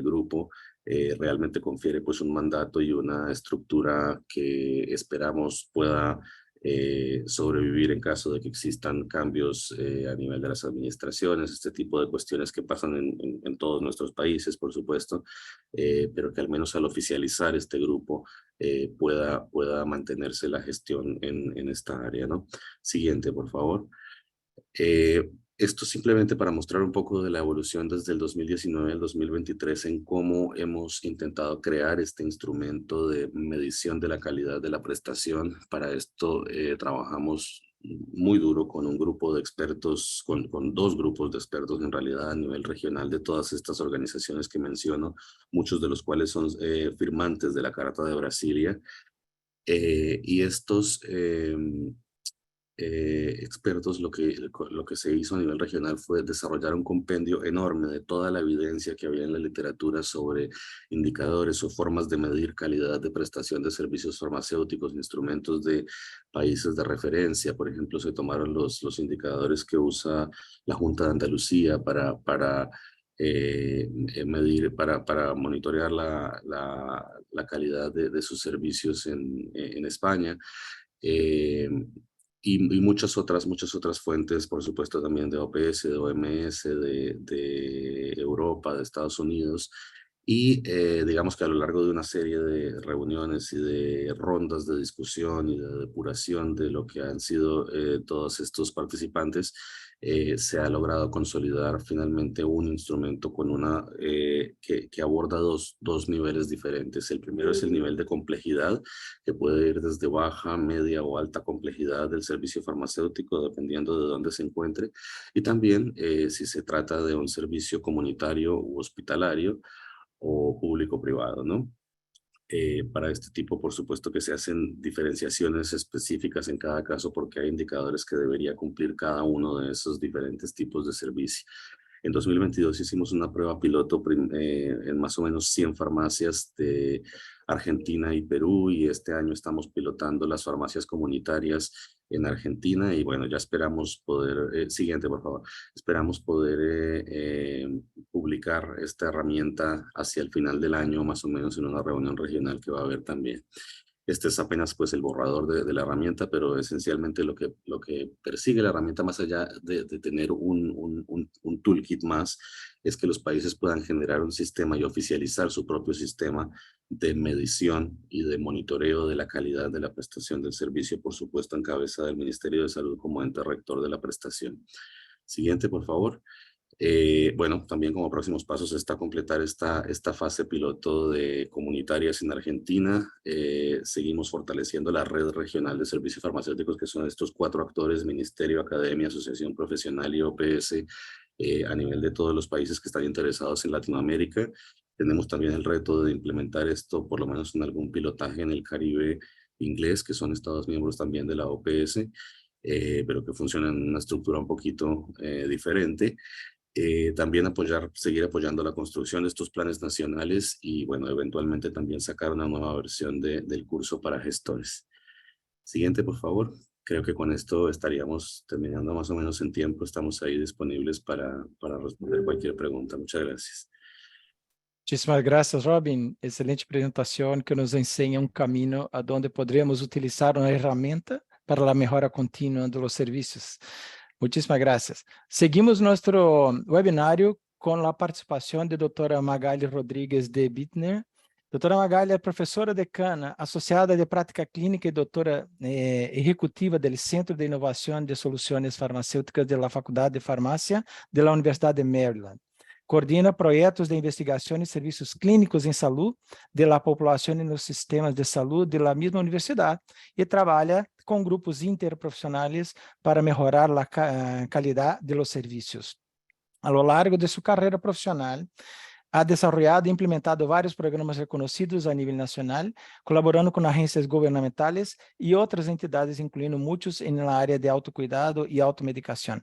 grupo realmente confiere pues un mandato y una estructura que esperamos pueda sobrevivir en caso de que existan cambios a nivel de las administraciones, este tipo de cuestiones que pasan en todos nuestros países, por supuesto, pero que al menos al oficializar este grupo pueda mantenerse la gestión en esta área, ¿no? Siguiente, por favor. Esto simplemente para mostrar un poco de la evolución desde el 2019 al 2023 en cómo hemos intentado crear este instrumento de medición de la calidad de la prestación. Para esto trabajamos muy duro con un grupo de expertos, con dos grupos de expertos en realidad a nivel regional de todas estas organizaciones que menciono, muchos de los cuales son firmantes de la Carta de Brasilia. Y estos expertos lo que se hizo a nivel regional fue desarrollar un compendio enorme de toda la evidencia que había en la literatura sobre indicadores o formas de medir calidad de prestación de servicios farmacéuticos, instrumentos de países de referencia. Por ejemplo, se tomaron los indicadores que usa la Junta de Andalucía para medir, para monitorear la calidad de sus servicios en España. Y muchas otras fuentes, por supuesto, también de OPS, de OMS, de Europa, de Estados Unidos. Y digamos que a lo largo de una serie de reuniones y de rondas de discusión y de depuración de lo que han sido todos estos participantes, se ha logrado consolidar finalmente un instrumento con que aborda dos niveles diferentes. El primero es el nivel de complejidad, que puede ir desde baja, media o alta complejidad del servicio farmacéutico, dependiendo de dónde se encuentre. Y también si se trata de un servicio comunitario u hospitalario, o público-privado, ¿no? Para este tipo, por supuesto que se hacen diferenciaciones específicas en cada caso porque hay indicadores que debería cumplir cada uno de esos diferentes tipos de servicio. En 2022 hicimos una prueba piloto en más o menos 100 farmacias de Argentina y Perú, y este año estamos pilotando las farmacias comunitarias en Argentina, y bueno, ya esperamos poder, siguiente por favor, esperamos poder publicar esta herramienta hacia el final del año, más o menos en una reunión regional que va a haber también. Este es apenas pues el borrador de la herramienta, pero esencialmente lo que persigue la herramienta, más allá de tener un toolkit más, es que los países puedan generar un sistema y oficializar su propio sistema de medición y de monitoreo de la calidad de la prestación del servicio, por supuesto en cabeza del Ministerio de Salud como ente rector de la prestación. Siguiente, por favor. Bueno, también como próximos pasos está completar esta fase piloto de comunitarias en Argentina. Seguimos fortaleciendo la red regional de servicios farmacéuticos, que son estos 4 actores: Ministerio, Academia, Asociación Profesional y OPS, a nivel de todos los países que están interesados en Latinoamérica. Tenemos también el reto de implementar esto, por lo menos en algún pilotaje en el Caribe inglés, que son estados miembros también de la OPS, pero que funcionan en una estructura un poquito diferente. También seguir apoyando la construcción de estos planes nacionales y, bueno, eventualmente también sacar una nueva versión del curso para gestores. Siguiente, por favor. Creo que con esto estaríamos terminando más o menos en tiempo. Estamos ahí disponibles para responder cualquier pregunta. Muchas gracias. Muchísimas gracias, Robin. Excelente presentación que nos enseña un camino a donde podríamos utilizar una herramienta para la mejora continua de los servicios. Muchísimas gracias. Seguimos nuestro webinário con la participación de doutora Magali Rodrigues de Bittner. Doutora Magali é professora decana, associada de prática clínica e doutora executiva do Centro de Inovação de Soluções Farmacêuticas da Faculdade de Farmácia da Universidade de Maryland. Coordena projetos de investigação e serviços clínicos em saúde da população e nos sistemas de saúde da mesma universidade e trabalha com grupos interprofissionais para melhorar a qualidade dos serviços. A lo largo de sua carreira profissional, ha desarrollado e implementado vários programas reconhecidos a nível nacional, colaborando com agências governamentais e outras entidades, incluindo muitos na área de autocuidado e automedicação.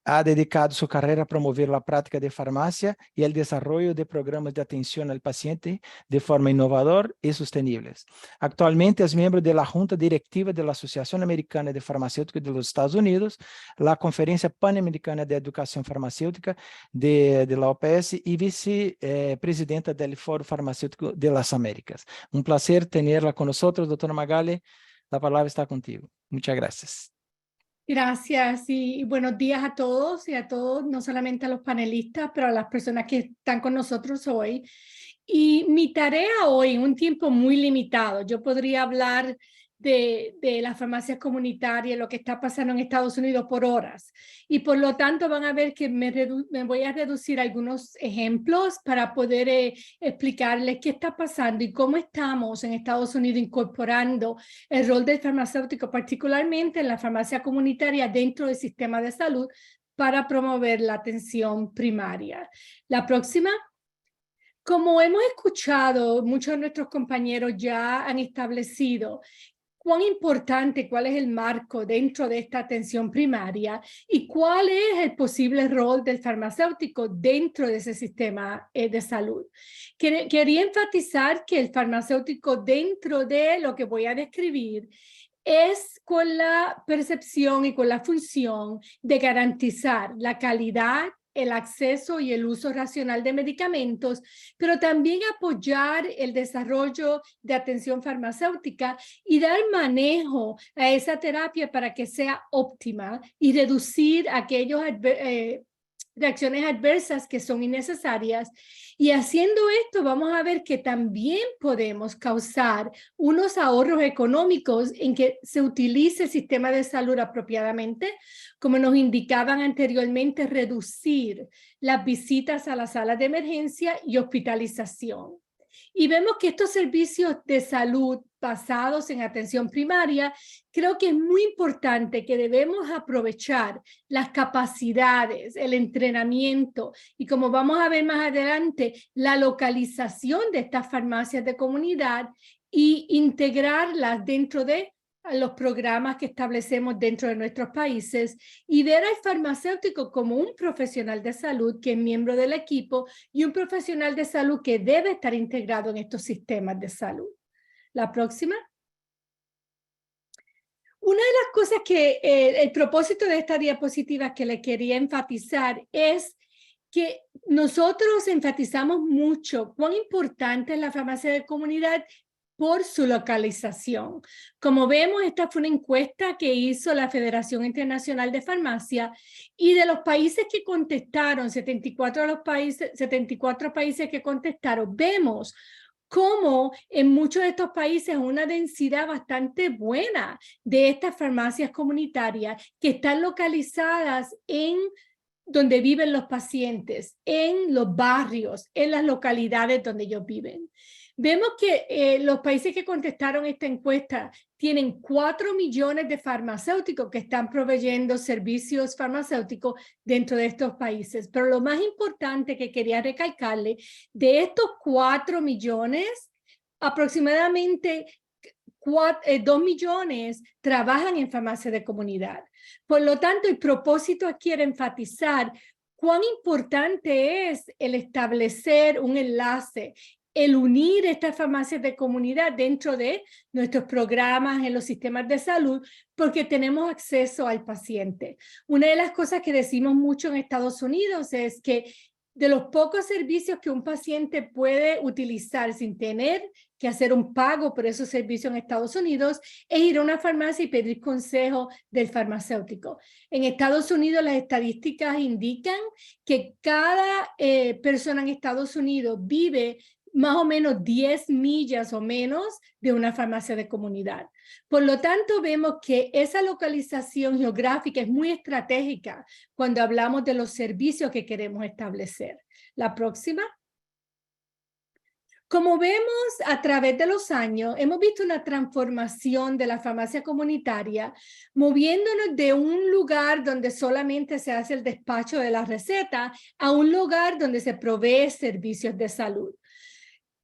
Ha dedicado sua carreira a promover a prática de farmácia e o desenvolvimento de programas de atenção ao paciente de forma inovadora e sustentáveis. Actualmente é membro da Junta Diretiva da Associação Americana de Farmacêutica dos Estados Unidos, da Conferência Pan-Americana de Educação Farmacêutica da OPS e vice-presidenta do Fórum Farmacêutico de las Américas. Um prazer tê-la conosco, doutora Magali. La palabra está contigo. Muchas gracias. Gracias y buenos días a todos y a todos, no solamente a los panelistas, pero a las personas que están con nosotros hoy. Y mi tarea hoy, en un tiempo muy limitado, yo podría hablar de las farmacias comunitarias, lo que está pasando en Estados Unidos por horas. Y por lo tanto van a ver que me voy a reducir algunos ejemplos para poder explicarles qué está pasando y cómo estamos en Estados Unidos incorporando el rol del farmacéutico, particularmente en la farmacia comunitaria dentro del sistema de salud para promover la atención primaria. La próxima. Como hemos escuchado, muchos de nuestros compañeros ya han establecido cuán importante, cuál es el marco dentro de esta atención primaria y cuál es el posible rol del farmacéutico dentro de ese sistema de salud. Quería enfatizar que el farmacéutico dentro de lo que voy a describir es con la percepción y con la función de garantizar la calidad, el acceso y el uso racional de medicamentos, pero también apoyar el desarrollo de atención farmacéutica y dar manejo a esa terapia para que sea óptima y reducir aquellos reacciones adversas que son innecesarias. Y haciendo esto vamos a ver que también podemos causar unos ahorros económicos en que se utilice el sistema de salud apropiadamente, como nos indicaban anteriormente, reducir las visitas a las salas de emergencia y hospitalización. Y vemos que estos servicios de salud basados en atención primaria, creo que es muy importante que debemos aprovechar las capacidades, el entrenamiento y, como vamos a ver más adelante, la localización de estas farmacias de comunidad y integrarlas dentro de los programas que establecemos dentro de nuestros países y ver al farmacéutico como un profesional de salud que es miembro del equipo y un profesional de salud que debe estar integrado en estos sistemas de salud. La próxima. Una de las cosas que el propósito de esta diapositiva que le quería enfatizar es que nosotros enfatizamos mucho cuán importante es la farmacia de comunidad por su localización. Como vemos, esta fue una encuesta que hizo la Federación Internacional de Farmacia y de los países que contestaron, 74 países que contestaron, vemos cómo en muchos de estos países una densidad bastante buena de estas farmacias comunitarias que están localizadas en donde viven los pacientes, en los barrios, en las localidades donde ellos viven. Vemos que los países que contestaron esta encuesta tienen 4 millones de farmacéuticos que están proveyendo servicios farmacéuticos dentro de estos países. Pero lo más importante que quería recalcarle, de estos 4 millones, aproximadamente 2 millones trabajan en farmacia de comunidad. Por lo tanto, el propósito aquí era enfatizar cuán importante es el establecer un enlace, el unir estas farmacias de comunidad dentro de nuestros programas en los sistemas de salud, porque tenemos acceso al paciente. Una de las cosas que decimos mucho en Estados Unidos es que de los pocos servicios que un paciente puede utilizar sin tener que hacer un pago por esos servicios en Estados Unidos es ir a una farmacia y pedir consejo del farmacéutico. En Estados Unidos las estadísticas indican que cada persona en Estados Unidos vive más o menos 10 millas o menos de una farmacia de comunidad. Por lo tanto, vemos que esa localización geográfica es muy estratégica cuando hablamos de los servicios que queremos establecer. La próxima. Como vemos a través de los años, hemos visto una transformación de la farmacia comunitaria, moviéndonos de un lugar donde solamente se hace el despacho de la receta a un lugar donde se provee servicios de salud.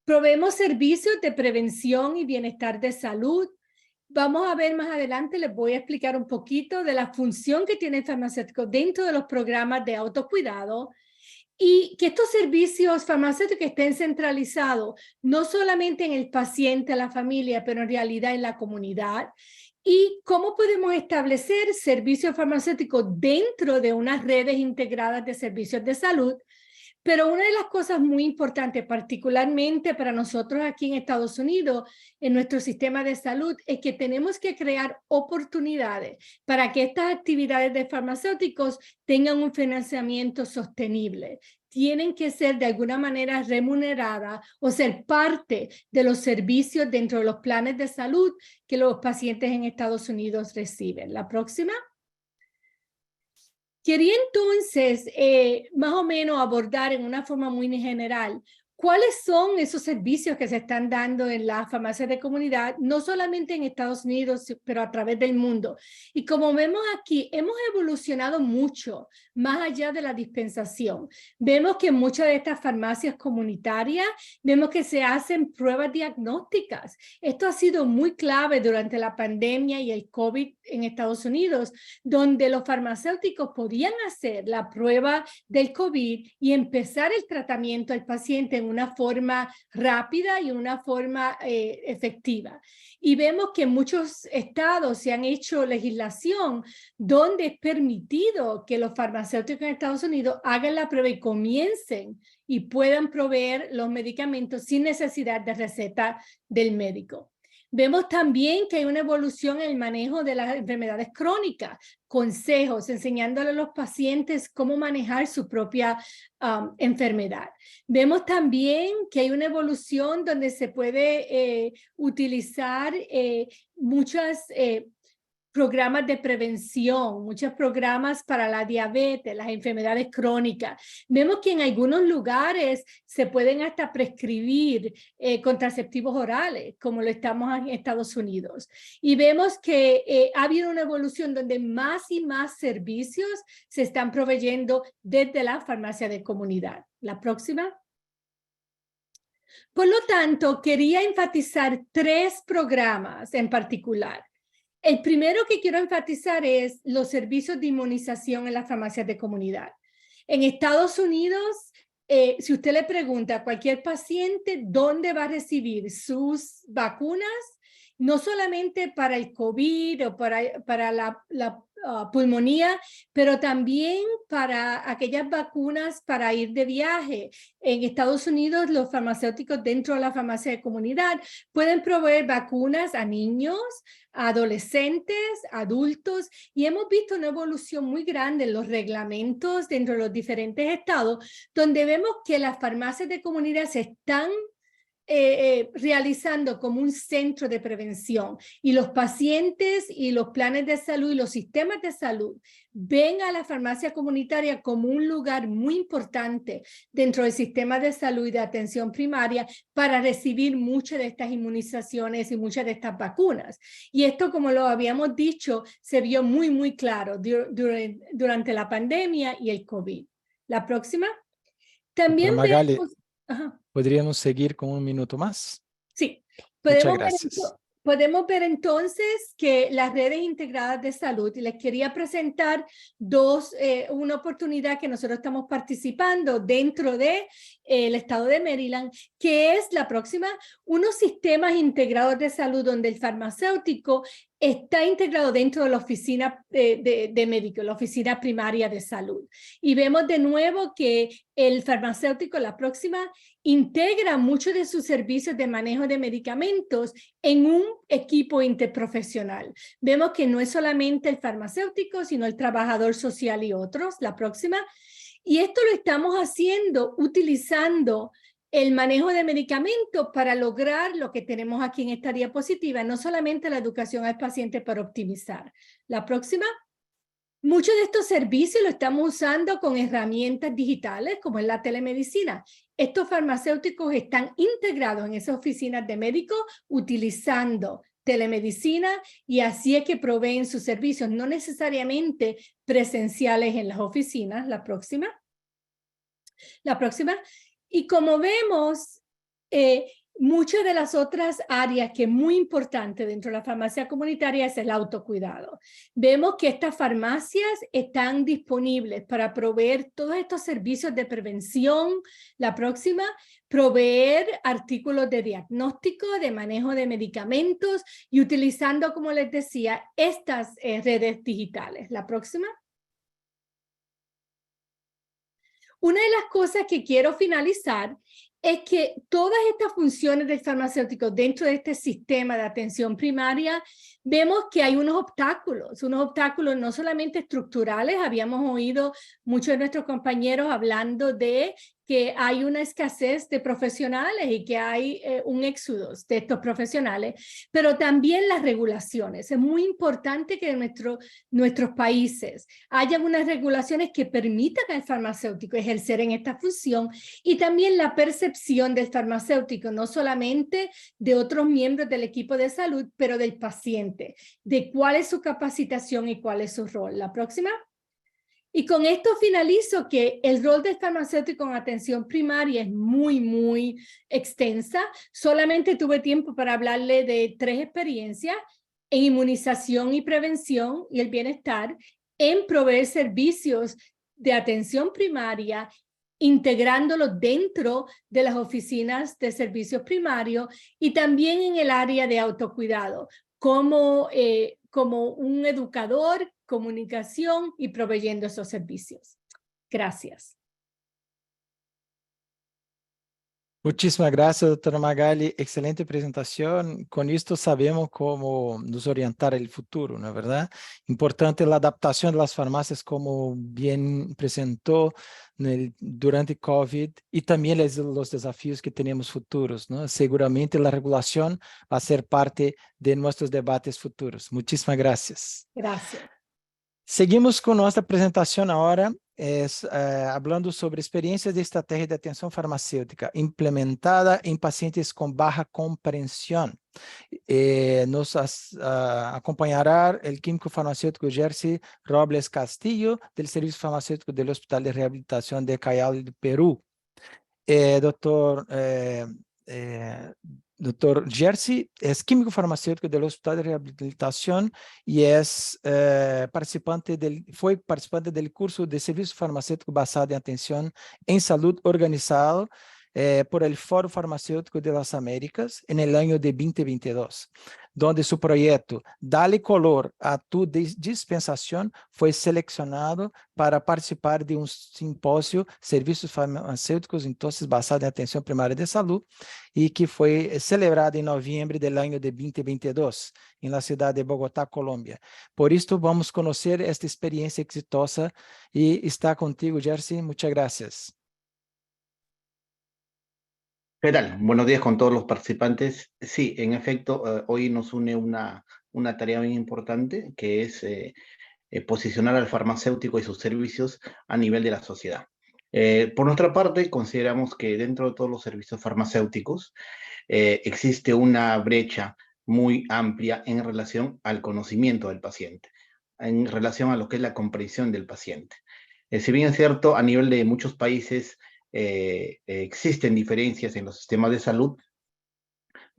Proveemos servicios de prevención y bienestar de salud. Vamos a ver más adelante, les voy a explicar un poquito de la función que tiene el farmacéutico dentro de los programas de autocuidado y que estos servicios farmacéuticos estén centralizados no solamente en el paciente, la familia, pero en realidad en la comunidad. Y cómo podemos establecer servicios farmacéuticos dentro de unas redes integradas de servicios de salud Pero una de las cosas muy importantes, particularmente para nosotros aquí en Estados Unidos, en nuestro sistema de salud, es que tenemos que crear oportunidades para que estas actividades de farmacéuticos tengan un financiamiento sostenible. Tienen que ser de alguna manera remuneradas o ser parte de los servicios dentro de los planes de salud que los pacientes en Estados Unidos reciben. La próxima. Quería entonces más o menos abordar en una forma muy general cuáles son esos servicios que se están dando en las farmacias de comunidad, no solamente en Estados Unidos, pero a través del mundo. Y como vemos aquí, hemos evolucionado mucho más allá de la dispensación. Vemos que en muchas de estas farmacias comunitarias, vemos que se hacen pruebas diagnósticas. Esto ha sido muy clave durante la pandemia y el COVID en Estados Unidos, donde los farmacéuticos podían hacer la prueba del COVID y empezar el tratamiento al paciente en una forma rápida y una forma efectiva. Y vemos que en muchos estados se han hecho legislación donde es permitido que los farmacéuticos en Estados Unidos hagan la prueba y comiencen y puedan proveer los medicamentos sin necesidad de receta del médico. Vemos también que hay una evolución en el manejo de las enfermedades crónicas, consejos, enseñándole a los pacientes cómo manejar su propia enfermedad. Vemos también que hay una evolución donde se puede utilizar muchas programas de prevención, muchos programas para la diabetes, las enfermedades crónicas. Vemos que en algunos lugares se pueden hasta prescribir contraceptivos orales, como lo estamos en Estados Unidos. Y vemos que ha habido una evolución donde más y más servicios se están proveyendo desde la farmacia de comunidad. La próxima. Por lo tanto, quería enfatizar 3 programas en particular. El primero que quiero enfatizar es los servicios de inmunización en las farmacias de comunidad. En Estados Unidos, si usted le pregunta a cualquier paciente dónde va a recibir sus vacunas, no solamente para el COVID o para la pulmonía, pero también para aquellas vacunas para ir de viaje. En Estados Unidos, los farmacéuticos dentro de la farmacia de comunidad pueden proveer vacunas a niños, a adolescentes, adultos, y hemos visto una evolución muy grande en los reglamentos dentro de los diferentes estados, donde vemos que las farmacias de comunidad se están realizando como un centro de prevención, y los pacientes y los planes de salud y los sistemas de salud ven a la farmacia comunitaria como un lugar muy importante dentro del sistema de salud y de atención primaria para recibir muchas de estas inmunizaciones y muchas de estas vacunas. Y esto, como lo habíamos dicho, se vio muy, muy claro durante la pandemia y el COVID. La próxima. También Magali, vemos... Ajá. ¿podríamos seguir con un minuto más? Sí, Muchas gracias. podemos ver entonces que las redes integradas de salud, y les quería presentar una oportunidad que nosotros estamos participando dentro de el estado de Maryland, que es la próxima, unos sistemas integrados de salud donde el farmacéutico está integrado dentro de la oficina de médico, la oficina primaria de salud. Y vemos de nuevo que el farmacéutico, la próxima, integra muchos de sus servicios de manejo de medicamentos en un equipo interprofesional. Vemos que no es solamente el farmacéutico, sino el trabajador social y otros. La próxima. Y esto lo estamos haciendo utilizando el manejo de medicamentos para lograr lo que tenemos aquí en esta diapositiva, no solamente la educación al paciente para optimizar. La próxima. Muchos de estos servicios lo estamos usando con herramientas digitales como es la telemedicina. Estos farmacéuticos están integrados en esas oficinas de médicos utilizando telemedicina, y así es que proveen sus servicios, no necesariamente presenciales en las oficinas. La próxima. La próxima. Y como vemos, muchas de las otras áreas que es muy importante dentro de la farmacia comunitaria es el autocuidado. Vemos que estas farmacias están disponibles para proveer todos estos servicios de prevención. La próxima, proveer artículos de diagnóstico, de manejo de medicamentos y utilizando, como les decía, estas redes digitales. La próxima. Una de las cosas que quiero finalizar es que todas estas funciones del farmacéutico dentro de este sistema de atención primaria, vemos que hay unos obstáculos no solamente estructurales. Habíamos oído muchos de nuestros compañeros hablando de que hay una escasez de profesionales y que hay un éxodo de estos profesionales, pero también las regulaciones. Es muy importante que en nuestros países hayan unas regulaciones que permitan al farmacéutico ejercer en esta función, y también la percepción del farmacéutico, no solamente de otros miembros del equipo de salud, pero del paciente, de cuál es su capacitación y cuál es su rol. La próxima. Y con esto finalizo que el rol del farmacéutico en atención primaria es muy, muy extensa. Solamente tuve tiempo para hablarle de 3 experiencias: en inmunización y prevención y el bienestar, en proveer servicios de atención primaria, integrándolo dentro de las oficinas de servicios primarios, y también en el área de autocuidado, como un educador, comunicación y proveyendo esos servicios. Gracias. Muchísimas gracias, doctora Magali. Excelente presentación. Con esto sabemos cómo nos orientar el futuro, ¿no es verdad? Importante la adaptación de las farmacias, como bien presentó durante COVID, y también los desafíos que tenemos futuros, ¿no? Seguramente la regulación va a ser parte de nuestros debates futuros. Muchísimas gracias. Gracias. Seguimos con nuestra presentación ahora, hablando sobre experiencias de estrategia de atención farmacéutica implementada en pacientes con baja comprensión. Nos acompañará el químico farmacéutico Jerzy Robles Castillo, del Servicio Farmacéutico del Hospital de Rehabilitación de Callao de Perú. Doctor Jerzy es químico farmacéutico del Hospital de Rehabilitación y fue participante del curso de servicio farmacéutico basado en atención en salud organizado por el Foro Farmacéutico de las Américas en el año de 2022, donde su proyecto Dale Color a tu Dispensación fue seleccionado para participar de un simposio Servicios Farmacéuticos, entonces basado en atención primaria de salud, y que fue celebrado en noviembre del año de 2022 en la ciudad de Bogotá, Colombia. Por esto vamos a conocer esta experiencia exitosa y está contigo, Jerzy. Muchas gracias. ¿Qué tal? Buenos días con todos los participantes. Sí, en efecto, hoy nos une una tarea muy importante, que es posicionar al farmacéutico y sus servicios a nivel de la sociedad. Por nuestra parte, consideramos que dentro de todos los servicios farmacéuticos existe una brecha muy amplia en relación al conocimiento del paciente, en relación a lo que es la comprensión del paciente. Si bien es cierto, a nivel de muchos países existen diferencias en los sistemas de salud,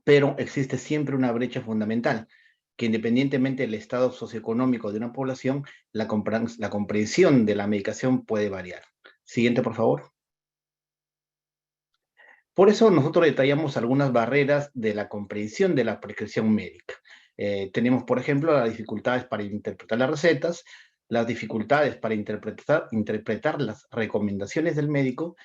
pero existe siempre una brecha fundamental, que independientemente del estado socioeconómico de una población, la comprensión de la medicación puede variar. Siguiente, por favor. Por eso nosotros detallamos algunas barreras de la comprensión de la prescripción médica. Tenemos, por ejemplo, las dificultades para interpretar las recetas, las dificultades para interpretar las recomendaciones del médico,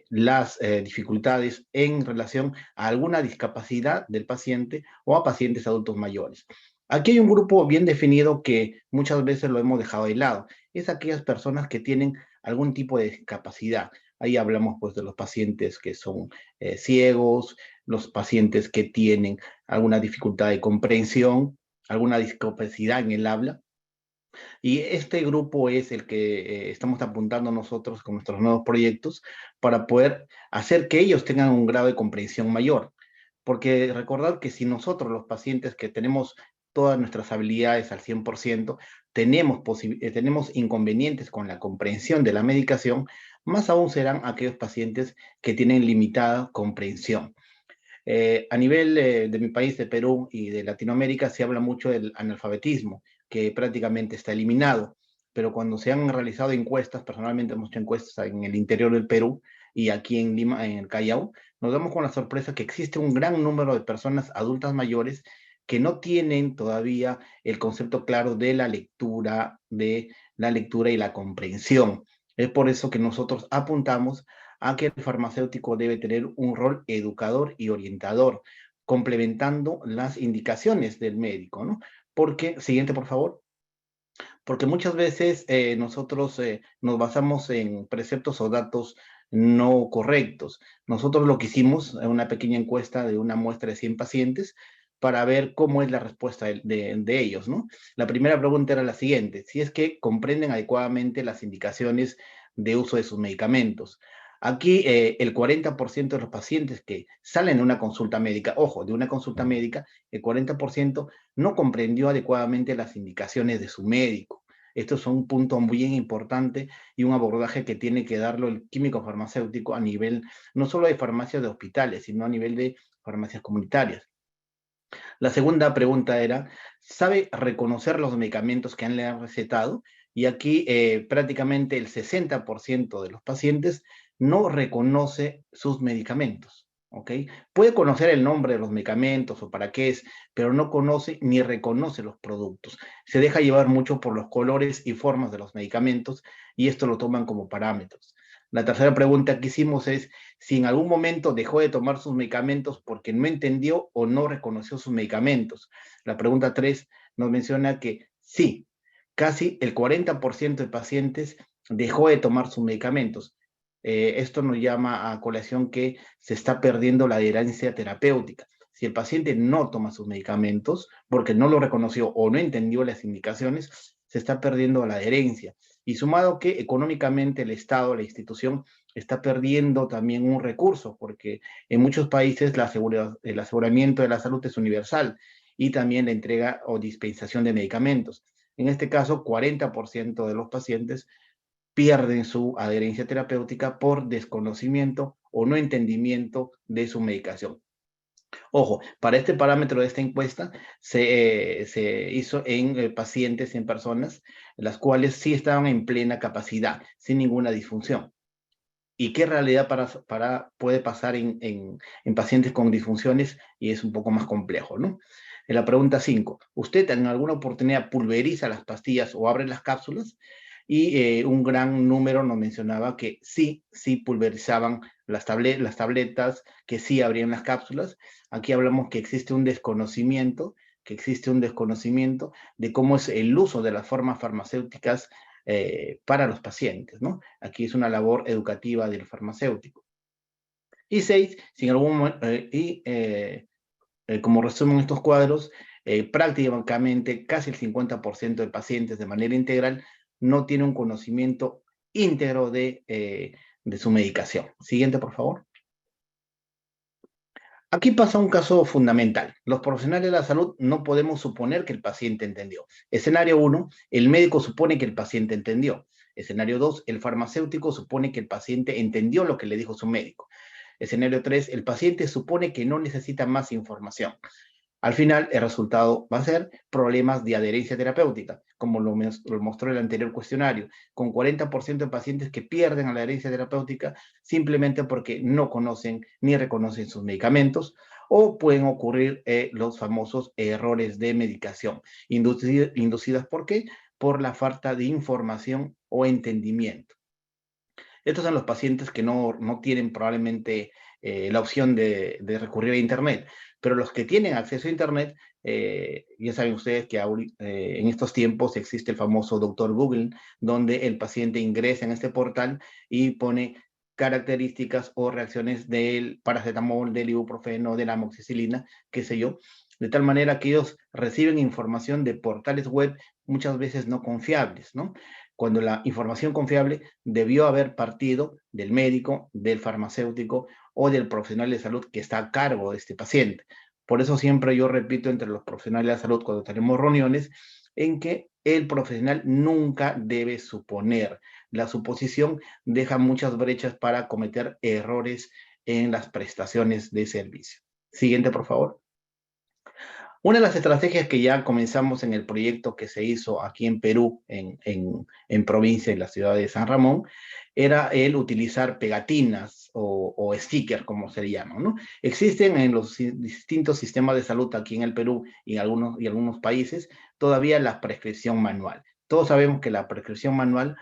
las dificultades en relación a alguna discapacidad del paciente o a pacientes adultos mayores. Aquí hay un grupo bien definido que muchas veces lo hemos dejado de lado. Es aquellas personas que tienen algún tipo de discapacidad. Ahí hablamos pues de los pacientes que son ciegos, los pacientes que tienen alguna dificultad de comprensión, alguna discapacidad en el habla. Y este grupo es el que estamos apuntando nosotros con nuestros nuevos proyectos para poder hacer que ellos tengan un grado de comprensión mayor. Porque recordad que si nosotros, los pacientes que tenemos todas nuestras habilidades al 100%, tenemos inconvenientes con la comprensión de la medicación, más aún serán aquellos pacientes que tienen limitada comprensión. A nivel de mi país, de Perú y de Latinoamérica, se habla mucho del analfabetismo, que prácticamente está eliminado, pero cuando se han realizado encuestas, personalmente hemos hecho encuestas en el interior del Perú y aquí en Lima, en el Callao, nos damos con la sorpresa que existe un gran número de personas adultas mayores que no tienen todavía el concepto claro de la lectura y la comprensión. Es por eso que nosotros apuntamos a que el farmacéutico debe tener un rol educador y orientador, complementando las indicaciones del médico, ¿no? Porque, siguiente, por favor. Porque muchas veces nosotros nos basamos en preceptos o datos no correctos. Nosotros lo que hicimos, una pequeña encuesta de una muestra de 100 pacientes, para ver cómo es la respuesta de ellos, ¿no? La primera pregunta era la siguiente: si es que comprenden adecuadamente las indicaciones de uso de sus medicamentos. Aquí el 40% de los pacientes que salen de una consulta médica, ojo, de una consulta médica, el 40% no comprendió adecuadamente las indicaciones de su médico. Esto es un punto muy importante y un abordaje que tiene que darlo el químico farmacéutico a nivel no solo de farmacias de hospitales, sino a nivel de farmacias comunitarias. La segunda pregunta era, ¿sabe reconocer los medicamentos que le han recetado? Y aquí prácticamente el 60% de los pacientes no reconoce sus medicamentos. ¿Ok? Puede conocer el nombre de los medicamentos o para qué es, pero no conoce ni reconoce los productos. Se deja llevar mucho por los colores y formas de los medicamentos y esto lo toman como parámetros. La tercera pregunta que hicimos es si en algún momento dejó de tomar sus medicamentos porque no entendió o no reconoció sus medicamentos. La pregunta 3 nos menciona que sí, casi el 40% de pacientes dejó de tomar sus medicamentos. Esto nos llama a colación que se está perdiendo la adherencia terapéutica. Si el paciente no toma sus medicamentos porque no lo reconoció o no entendió las indicaciones, se está perdiendo la adherencia. Y sumado que económicamente el Estado, la institución, está perdiendo también un recurso, porque en muchos países el aseguramiento de la salud es universal y también la entrega o dispensación de medicamentos. En este caso, 40% de los pacientes pierden su adherencia terapéutica por desconocimiento o no entendimiento de su medicación. Ojo, para este parámetro de esta encuesta se hizo en pacientes, en personas, las cuales sí estaban en plena capacidad, sin ninguna disfunción. ¿Y qué realidad puede pasar en pacientes con disfunciones? Y es un poco más complejo, ¿no? En la pregunta 5, ¿usted en alguna oportunidad pulveriza las pastillas o abre las cápsulas? Y un gran número nos mencionaba que sí pulverizaban las tabletas, que sí abrían las cápsulas. Aquí hablamos que existe un desconocimiento de cómo es el uso de las formas farmacéuticas para los pacientes, ¿no? Aquí es una labor educativa del farmacéutico. Y 6, si en algún momento, como resumen estos cuadros, prácticamente casi el 50% de pacientes de manera integral no tiene un conocimiento íntegro de su medicación. Siguiente, por favor. Aquí pasa un caso fundamental. Los profesionales de la salud no podemos suponer que el paciente entendió. Escenario 1, el médico supone que el paciente entendió. Escenario 2, el farmacéutico supone que el paciente entendió lo que le dijo su médico. Escenario 3, el paciente supone que no necesita más información. Al final, el resultado va a ser problemas de adherencia terapéutica, como lo mostró el anterior cuestionario, con 40% de pacientes que pierden la adherencia terapéutica simplemente porque no conocen ni reconocen sus medicamentos, o pueden ocurrir los famosos errores de medicación, inducidas ¿por qué? Por la falta de información o entendimiento. Estos son los pacientes que no tienen probablemente la opción de recurrir a Internet, pero los que tienen acceso a Internet, ya saben ustedes que en estos tiempos existe el famoso Doctor Google, donde el paciente ingresa en este portal y pone características o reacciones del paracetamol, del ibuprofeno, de la amoxicilina, qué sé yo, de tal manera que ellos reciben información de portales web muchas veces no confiables, ¿no? Cuando la información confiable debió haber partido del médico, del farmacéutico o del profesional de salud que está a cargo de este paciente. Por eso siempre yo repito entre los profesionales de salud cuando tenemos reuniones, en que el profesional nunca debe suponer. La suposición deja muchas brechas para cometer errores en las prestaciones de servicio. Siguiente, por favor. Una de las estrategias que ya comenzamos en el proyecto que se hizo aquí en Perú, en provincia, en la ciudad de San Ramón, era el utilizar pegatinas o stickers, como se llaman, ¿no? Existen en los distintos sistemas de salud aquí en el Perú y en algunos países todavía la prescripción manual. Todos sabemos que la prescripción manual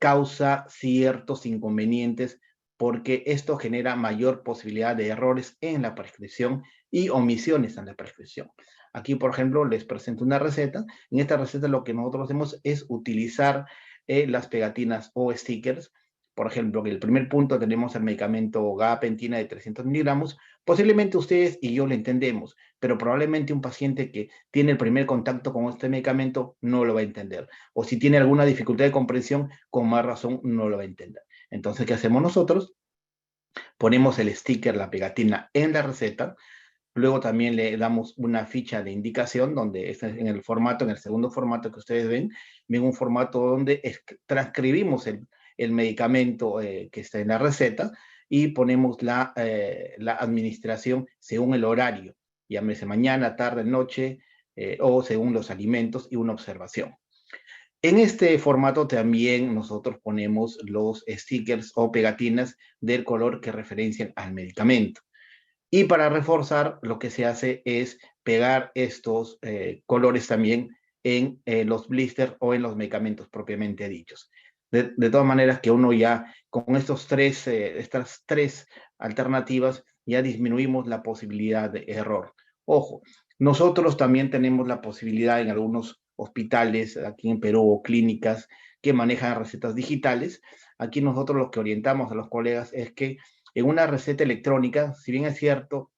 causa ciertos inconvenientes porque esto genera mayor posibilidad de errores en la prescripción y omisiones en la prescripción. Aquí, por ejemplo, les presento una receta. En esta receta lo que nosotros hacemos es utilizar las pegatinas o stickers. Por ejemplo, en el primer punto tenemos el medicamento gabapentina de 300 miligramos. Posiblemente ustedes y yo lo entendemos, pero probablemente un paciente que tiene el primer contacto con este medicamento no lo va a entender. O si tiene alguna dificultad de comprensión, con más razón no lo va a entender. Entonces, ¿qué hacemos nosotros? Ponemos el sticker, la pegatina en la receta. Luego también le damos una ficha de indicación donde es en el formato, en el segundo formato que ustedes ven un formato donde transcribimos el medicamento que está en la receta y ponemos la administración según el horario, llámese mañana, tarde, noche o según los alimentos y una observación. En este formato también nosotros ponemos los stickers o pegatinas del color que referencian al medicamento. Y para reforzar, lo que se hace es pegar estos colores también en los blisters o en los medicamentos propiamente dichos. De todas maneras que uno ya, con estas tres alternativas, ya disminuimos la posibilidad de error. Ojo, nosotros también tenemos la posibilidad en algunos hospitales aquí en Perú o clínicas que manejan recetas digitales. Aquí nosotros lo que orientamos a los colegas es que en una receta electrónica, si bien es cierto,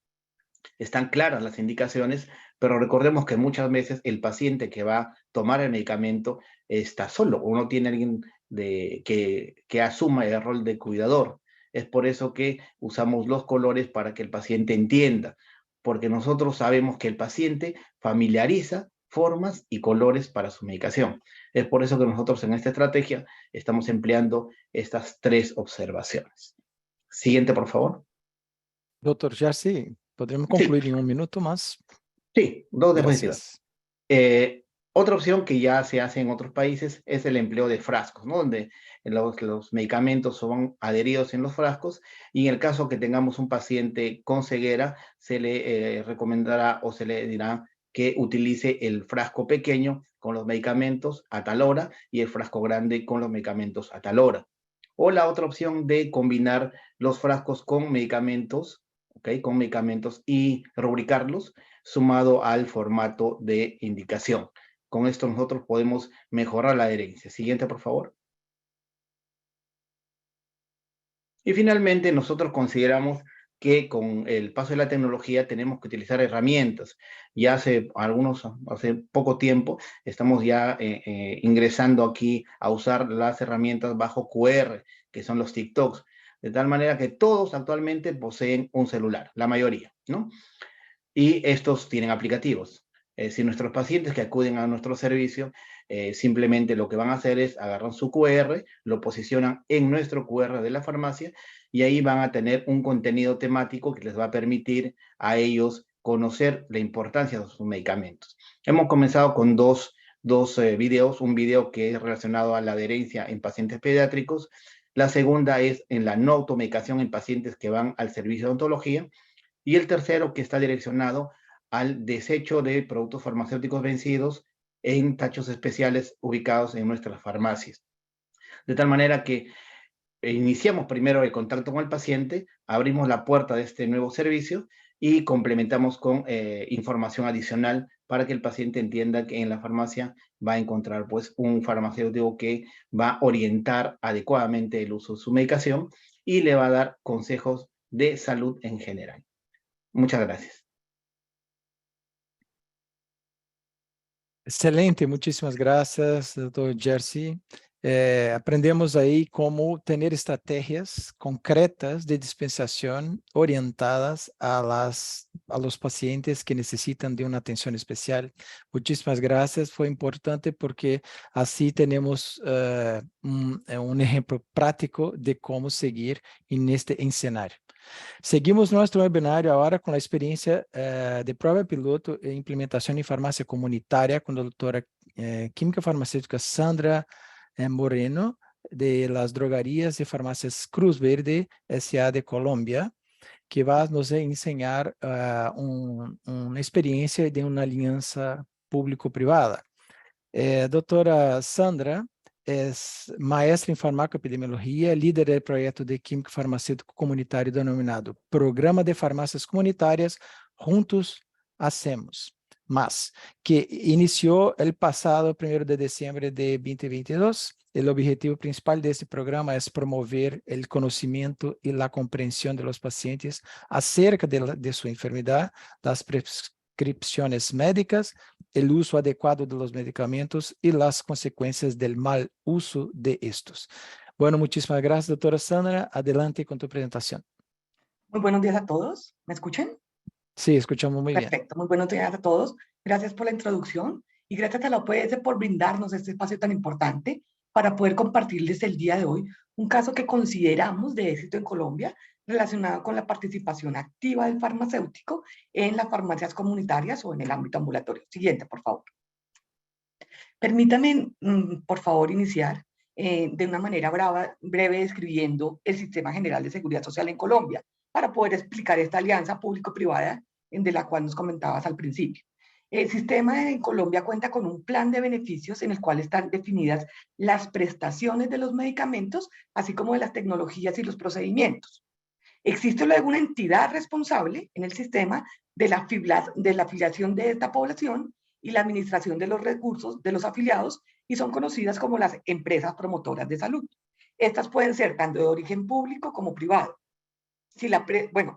están claras las indicaciones, pero recordemos que muchas veces el paciente que va a tomar el medicamento está solo o no tiene alguien que asuma el rol de cuidador. Es por eso que usamos los colores para que el paciente entienda, porque nosotros sabemos que el paciente familiariza formas y colores para su medicación. Es por eso que nosotros en esta estrategia estamos empleando estas tres observaciones. Siguiente, por favor. Doutor Jerzy, podemos Sí, concluir en un minuto más. sí, dos diapositivas. Gracias. Otra opción que ya se hace en otros países es el empleo de frascos, ¿no? Donde los medicamentos son adheridos en los frascos y en el caso que tengamos un paciente con ceguera, se le recomendará o se le dirá que utilice el frasco pequeño con los medicamentos a tal hora y el frasco grande con los medicamentos a tal hora. O la otra opción de combinar los frascos con medicamentos, ¿ok? Con medicamentos y rubricarlos sumado al formato de indicación. Con esto nosotros podemos mejorar la adherencia. Siguiente, por favor. Y finalmente, nosotros consideramos que con el paso de la tecnología tenemos que utilizar herramientas. Ya hace poco tiempo, estamos ya ingresando aquí a usar las herramientas bajo QR, que son los TikToks, de tal manera que todos actualmente poseen un celular, la mayoría, ¿no? Y estos tienen aplicativos. Si nuestros pacientes que acuden a nuestro servicio simplemente lo que van a hacer es agarrar su QR, lo posicionan en nuestro QR de la farmacia y ahí van a tener un contenido temático que les va a permitir a ellos conocer la importancia de sus medicamentos. Hemos comenzado con dos videos, un video que es relacionado a la adherencia en pacientes pediátricos, la segunda es en la no automedicación en pacientes que van al servicio de odontología, y el tercero que está direccionado al desecho de productos farmacéuticos vencidos en tachos especiales ubicados en nuestras farmacias. De tal manera que iniciamos primero el contacto con el paciente, abrimos la puerta de este nuevo servicio y complementamos con información adicional para que el paciente entienda que en la farmacia va a encontrar pues un farmacéutico que va a orientar adecuadamente el uso de su medicación y le va a dar consejos de salud en general. Muchas gracias. Excelente, muchísimas gracias, doutor Jerzy. Aprendemos aí como ter estratégias concretas de dispensação orientadas a los pacientes que necessitam de uma atenção especial. Muchísimas gracias, foi importante porque assim temos um exemplo prático de como seguir neste cenário. Seguimos nosso webinário agora com a experiência de prova piloto e implementação em farmácia comunitária com a doutora química farmacêutica Sandra Moreno, de las drogarias e farmácias Cruz Verde S.A. de Colômbia, que vai nos ensinar uma experiência de uma aliança público-privada. Doutora Sandra, es maestra em farmacoepidemiologia, líder do projeto de químico farmacêutico comunitário denominado Programa de Farmácias Comunitárias Juntos Hacemos Más, que iniciou el passado 1º de diciembre de 2022. O objetivo principal deste programa é promover o conhecimento e a compreensão dos pacientes acerca de sua enfermidade, das prescrições médicas, o uso adequado de los medicamentos e as consequências del mal uso de estos. Bueno, muchísimas gracias, doctora Sandra. Adelante con tu presentación. Muy buenos días a todos. ¿Me escuchan? Sí, escuchamos muy bien. Perfecto. Muy buenos días a todos. Gracias por la introducción y gracias a la OPS por brindarnos este espacio tan importante para poder compartirles el día de hoy un caso que consideramos de éxito en Colombia relacionado con la participación activa del farmacéutico en las farmacias comunitarias o en el ámbito ambulatorio. Siguiente, por favor. Permítanme, por favor, iniciar de una manera breve describiendo el Sistema General de Seguridad Social en Colombia para poder explicar esta alianza público-privada de la cual nos comentabas al principio. El sistema en Colombia cuenta con un plan de beneficios en el cual están definidas las prestaciones de los medicamentos, así como de las tecnologías y los procedimientos. Existe luego una entidad responsable en el sistema de la afiliación de esta población y la administración de los recursos de los afiliados y son conocidas como las empresas promotoras de salud. Estas pueden ser tanto de origen público como privado.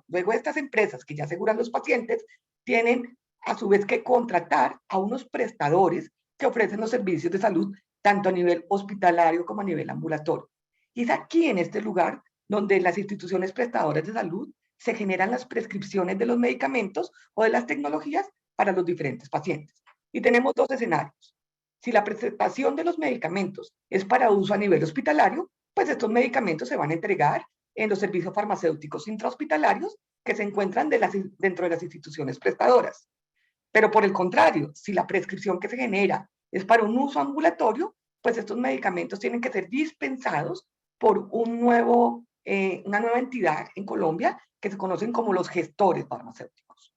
Luego estas empresas que ya aseguran los pacientes tienen a su vez que contratar a unos prestadores que ofrecen los servicios de salud tanto a nivel hospitalario como a nivel ambulatorio. Y es aquí en este lugar donde las instituciones prestadoras de salud se generan las prescripciones de los medicamentos o de las tecnologías para los diferentes pacientes. Y tenemos dos escenarios. Si la presentación de los medicamentos es para uso a nivel hospitalario, pues estos medicamentos se van a entregar en los servicios farmacéuticos intrahospitalarios que se encuentran dentro de las instituciones prestadoras. Pero por el contrario, si la prescripción que se genera es para un uso ambulatorio, pues estos medicamentos tienen que ser dispensados por una nueva entidad en Colombia que se conocen como los gestores farmacéuticos.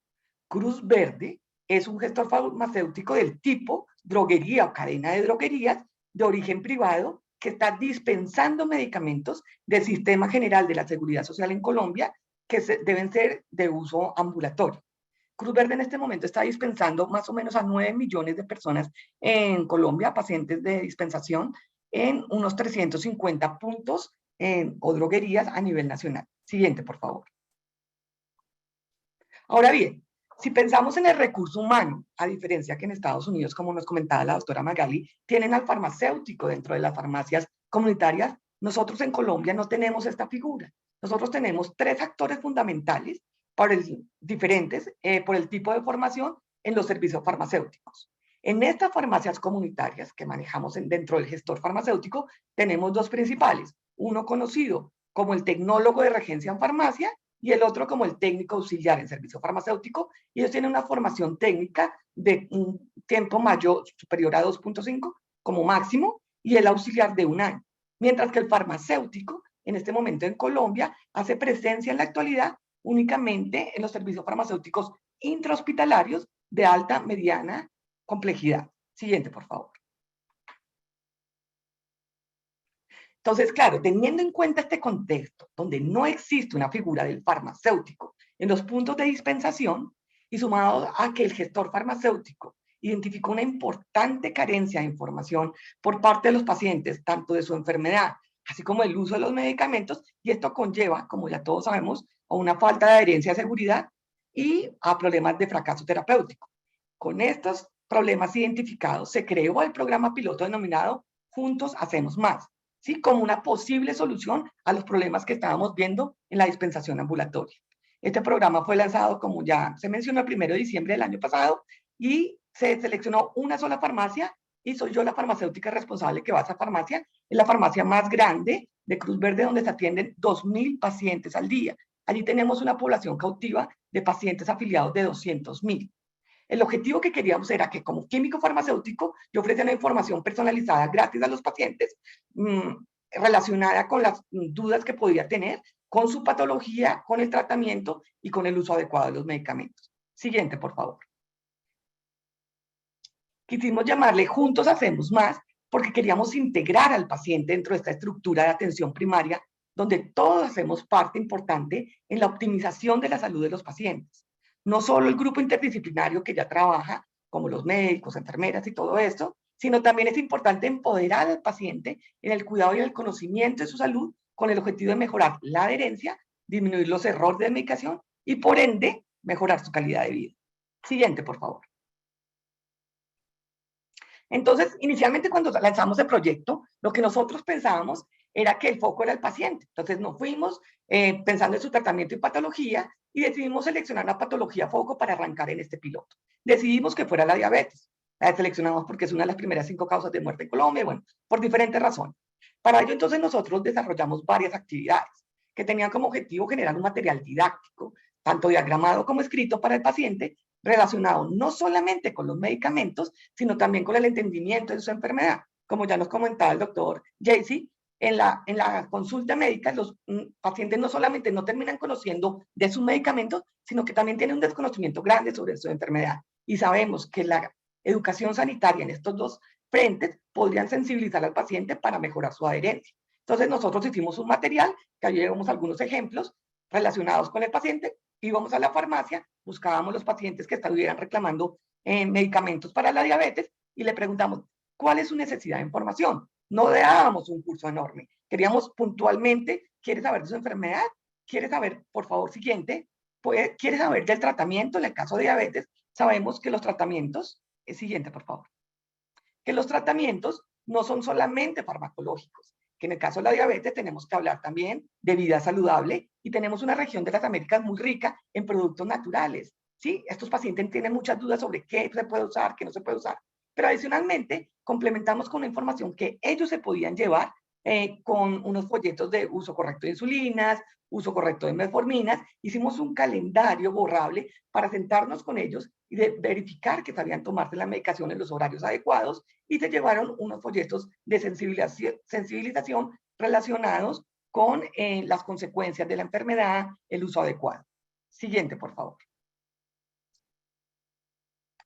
Cruz Verde es un gestor farmacéutico del tipo droguería o cadena de droguerías de origen privado que está dispensando medicamentos del Sistema General de la Seguridad Social en Colombia que deben ser de uso ambulatorio. Cruz Verde en este momento está dispensando más o menos a 9 millones de personas en Colombia, pacientes de dispensación, en unos 350 puntos o droguerías a nivel nacional. Siguiente, por favor. Ahora bien, si pensamos en el recurso humano, a diferencia que en Estados Unidos, como nos comentaba la doctora Magali, tienen al farmacéutico dentro de las farmacias comunitarias, nosotros en Colombia no tenemos esta figura. Nosotros tenemos 3 actores fundamentales por el tipo de formación en los servicios farmacéuticos. En estas farmacias comunitarias que manejamos dentro del gestor farmacéutico, tenemos 2 principales, uno conocido como el tecnólogo de regencia en farmacia y el otro como el técnico auxiliar en servicio farmacéutico, y ellos tienen una formación técnica de un tiempo superior a 2.5 como máximo, y el auxiliar de 1 año, mientras que el farmacéutico en este momento en Colombia hace presencia en la actualidad únicamente en los servicios farmacéuticos intrahospitalarios de alta, mediana complejidad. Siguiente, por favor. Entonces, claro, teniendo en cuenta este contexto, donde no existe una figura del farmacéutico en los puntos de dispensación, y sumado a que el gestor farmacéutico identificó una importante carencia de información por parte de los pacientes, tanto de su enfermedad, así como el uso de los medicamentos, y esto conlleva, como ya todos sabemos, a una falta de adherencia a seguridad y a problemas de fracaso terapéutico. Con estos problemas identificados, se creó el programa piloto denominado Juntos Hacemos Más, ¿sí? Como una posible solución a los problemas que estábamos viendo en la dispensación ambulatoria. Este programa fue lanzado, como ya se mencionó, el 1 de diciembre del año pasado y se seleccionó una sola farmacia y soy yo la farmacéutica responsable que va a esa farmacia. Es la farmacia más grande de Cruz Verde donde se atienden 2.000 pacientes al día. Allí tenemos una población cautiva de pacientes afiliados de 200.000. El objetivo que queríamos era que como químico farmacéutico yo ofreciera una información personalizada gratis a los pacientes relacionada con las dudas que podía tener, con su patología, con el tratamiento y con el uso adecuado de los medicamentos. Siguiente, por favor. Quisimos llamarle Juntos Hacemos Más porque queríamos integrar al paciente dentro de esta estructura de atención primaria, donde todos hacemos parte importante en la optimización de la salud de los pacientes. No solo el grupo interdisciplinario que ya trabaja, como los médicos, enfermeras y todo esto, sino también es importante empoderar al paciente en el cuidado y el conocimiento de su salud con el objetivo de mejorar la adherencia, disminuir los errores de medicación y, por ende, mejorar su calidad de vida. Siguiente, por favor. Entonces, inicialmente cuando lanzamos el proyecto, lo que nosotros pensábamos era que el foco era el paciente. Entonces nos fuimos pensando en su tratamiento y patología y decidimos seleccionar una patología foco para arrancar en este piloto. Decidimos que fuera la diabetes. La seleccionamos porque es una de las primeras 5 causas de muerte en Colombia, bueno, por diferentes razones. Para ello, entonces, nosotros desarrollamos varias actividades que tenían como objetivo generar un material didáctico, tanto diagramado como escrito para el paciente, relacionado no solamente con los medicamentos, sino también con el entendimiento de su enfermedad. Como ya nos comentaba el doctor Jaycee, en la consulta médica, los pacientes no solamente no terminan conociendo de sus medicamentos, sino que también tienen un desconocimiento grande sobre su enfermedad. Y sabemos que la educación sanitaria en estos dos frentes podrían sensibilizar al paciente para mejorar su adherencia. Entonces nosotros hicimos un material, que allí llevamos algunos ejemplos relacionados con el paciente, íbamos a la farmacia, buscábamos los pacientes que estuvieran reclamando medicamentos para la diabetes y le preguntamos, ¿cuál es su necesidad de información? No dábamos un curso enorme, queríamos puntualmente, ¿quiere saber de su enfermedad? ¿Quiere saber, por favor, siguiente? ¿Quiere saber del tratamiento? En el caso de diabetes, sabemos que los tratamientos, siguiente, por favor, que los tratamientos no son solamente farmacológicos, que en el caso de la diabetes tenemos que hablar también de vida saludable y tenemos una región de las Américas muy rica en productos naturales, ¿sí? Estos pacientes tienen muchas dudas sobre qué se puede usar, qué no se puede usar, pero adicionalmente complementamos con la información que ellos se podían llevar con unos folletos de uso correcto de insulinas, uso correcto de metforminas. Hicimos un calendario borrable para sentarnos con ellos y de verificar que sabían tomarse la medicación en los horarios adecuados y se llevaron unos folletos de sensibilización relacionados con las consecuencias de la enfermedad, el uso adecuado. Siguiente, por favor.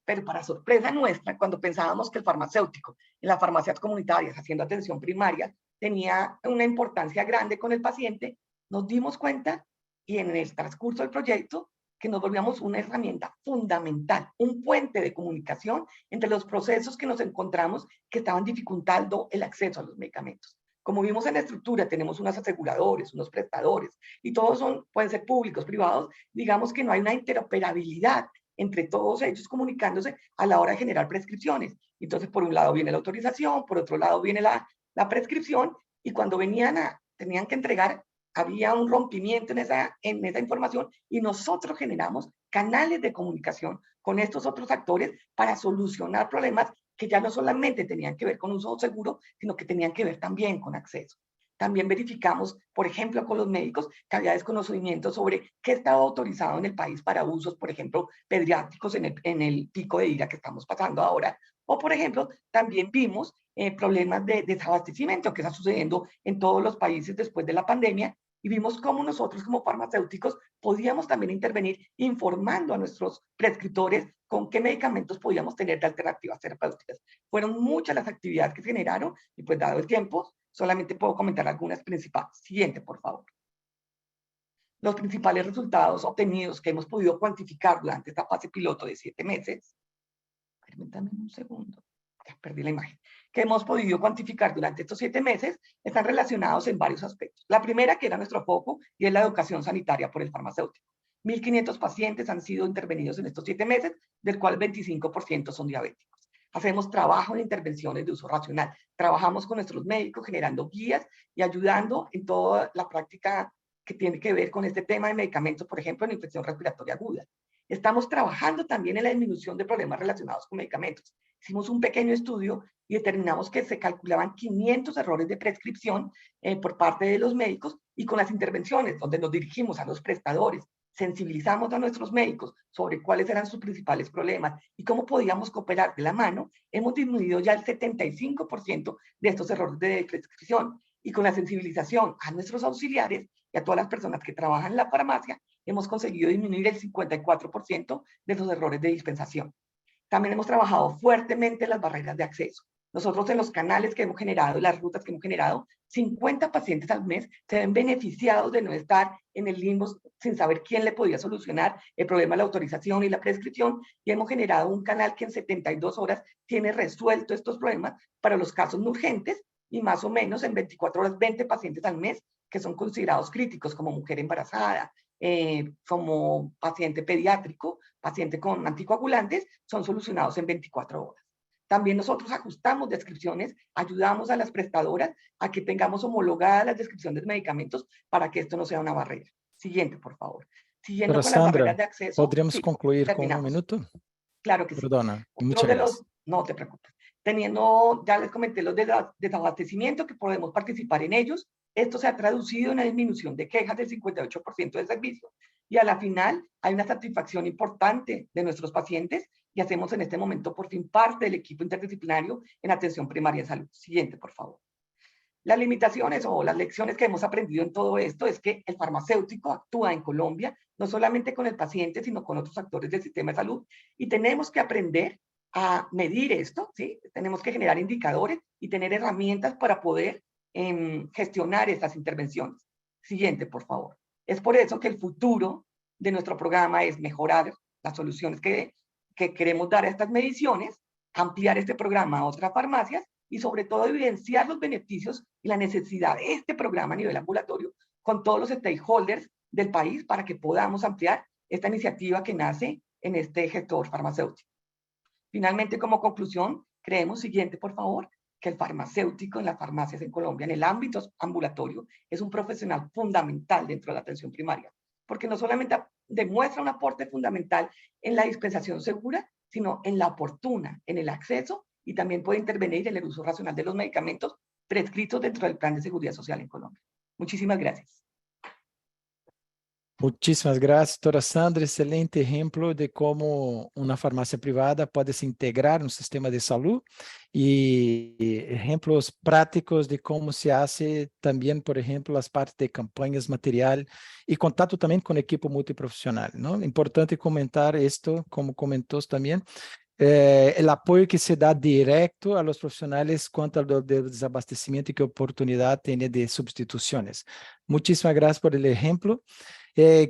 Pero para sorpresa nuestra, cuando pensábamos que el farmacéutico en las farmacias comunitarias haciendo atención primaria tenía una importancia grande con el paciente, nos dimos cuenta y en el transcurso del proyecto que nos volvíamos una herramienta fundamental, un puente de comunicación entre los procesos que nos encontramos que estaban dificultando el acceso a los medicamentos. Como vimos en la estructura, tenemos unos aseguradores, unos prestadores, y todos pueden ser públicos, privados, digamos que no hay una interoperabilidad entre todos ellos comunicándose a la hora de generar prescripciones. Entonces, por un lado viene la autorización, por otro lado viene la prescripción, y cuando tenían que entregar, había un rompimiento en esa información, y nosotros generamos canales de comunicación con estos otros actores para solucionar problemas que ya no solamente tenían que ver con uso seguro, sino que tenían que ver también con acceso. También verificamos, por ejemplo, con los médicos que había desconocimiento sobre qué estaba autorizado en el país para usos, por ejemplo, pediátricos en el pico de ira que estamos pasando ahora. O, por ejemplo, también vimos problemas de desabastecimiento que está sucediendo en todos los países después de la pandemia, y vimos cómo nosotros como farmacéuticos podíamos también intervenir informando a nuestros prescriptores con qué medicamentos podíamos tener de alternativas terapéuticas. Fueron muchas las actividades que se generaron y pues dado el tiempo, solamente puedo comentar algunas principales. Siguiente, por favor. Los principales resultados obtenidos que hemos podido cuantificar durante esta fase piloto de 7 meses. Permítanme un segundo. Ya perdí la imagen. Que hemos podido cuantificar durante estos 7 meses están relacionados en varios aspectos. La primera, que era nuestro foco, y es la educación sanitaria por el farmacéutico. 1.500 pacientes han sido intervenidos en estos 7 meses, del cual 25% son diabéticos. Hacemos trabajo en intervenciones de uso racional. Trabajamos con nuestros médicos generando guías y ayudando en toda la práctica que tiene que ver con este tema de medicamentos, por ejemplo, en infección respiratoria aguda. Estamos trabajando también en la disminución de problemas relacionados con medicamentos. Hicimos un pequeño estudio y determinamos que se calculaban 500 errores de prescripción por parte de los médicos, y con las intervenciones donde nos dirigimos a los prestadores, sensibilizamos a nuestros médicos sobre cuáles eran sus principales problemas y cómo podíamos cooperar de la mano, hemos disminuido ya el 75% de estos errores de prescripción, y con la sensibilización a nuestros auxiliares y a todas las personas que trabajan en la farmacia, hemos conseguido disminuir el 54% de los errores de dispensación. También hemos trabajado fuertemente las barreras de acceso. Nosotros en los canales que hemos generado, las rutas que hemos generado, 50 pacientes al mes se ven beneficiados de no estar en el limbo sin saber quién le podía solucionar el problema de la autorización y la prescripción, y hemos generado un canal que en 72 horas tiene resuelto estos problemas para los casos no urgentes, y más o menos en 24 horas 20 pacientes al mes que son considerados críticos, como mujer embarazada, como paciente pediátrico, paciente con anticoagulantes, son solucionados en 24 horas. También nosotros ajustamos descripciones, ayudamos a las prestadoras a que tengamos homologadas las descripciones de medicamentos para que esto no sea una barrera. Siguiente, por favor. Siguiendo con las barreras de acceso. ¿Podríamos sí, concluir con terminamos. un minuto? Claro que sí. Perdona, muchas Otro de gracias. no te preocupes. Ya les comenté los de desabastecimiento, que podemos participar en ellos. Esto se ha traducido en una disminución de quejas del 58% de servicio. Y a la final hay una satisfacción importante de nuestros pacientes y hacemos en este momento por fin parte del equipo interdisciplinario en atención primaria de salud. Siguiente, por favor. Las limitaciones o las lecciones que hemos aprendido en todo esto es que el farmacéutico actúa en Colombia no solamente con el paciente, sino con otros actores del sistema de salud, y tenemos que aprender a medir esto, ¿sí? Tenemos que generar indicadores y tener herramientas para poder gestionar estas intervenciones. Siguiente, por favor. Es por eso que el futuro de nuestro programa es mejorar las soluciones que queremos dar a estas mediciones, ampliar este programa a otras farmacias y sobre todo evidenciar los beneficios y la necesidad de este programa a nivel ambulatorio con todos los stakeholders del país para que podamos ampliar esta iniciativa que nace en este gestor farmacéutico. Finalmente, como conclusión, creemos, siguiente por favor, que el farmacéutico en las farmacias en Colombia, en el ámbito ambulatorio, es un profesional fundamental dentro de la atención primaria, porque no solamente demuestra un aporte fundamental en la dispensación segura, sino en la oportuna, en el acceso, y también puede intervenir en el uso racional de los medicamentos prescritos dentro del Plan de Seguridad Social en Colombia. Muchísimas gracias. Muchísimas gracias, doutora Sandra. Excelente exemplo de como uma farmácia privada pode se integrar no sistema de saúde e exemplos práticos de como se hace também, por exemplo, as partes de campanhas, material e contato também com a equipe multiprofissional, não? Importante comentar isto, como comentou também, o apoio que se dá direto a los profissionais quanto ao desabastecimento e que oportunidade tem de substituições. Muchísimas gracias por el exemplo.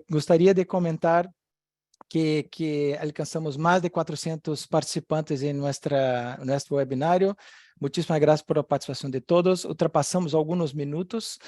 Gostaria de comentar que alcançamos mais de 400 participantes em nosso webinário. Muchísimas gracias por la participación de todos. Ultrapassamos algunos minutos,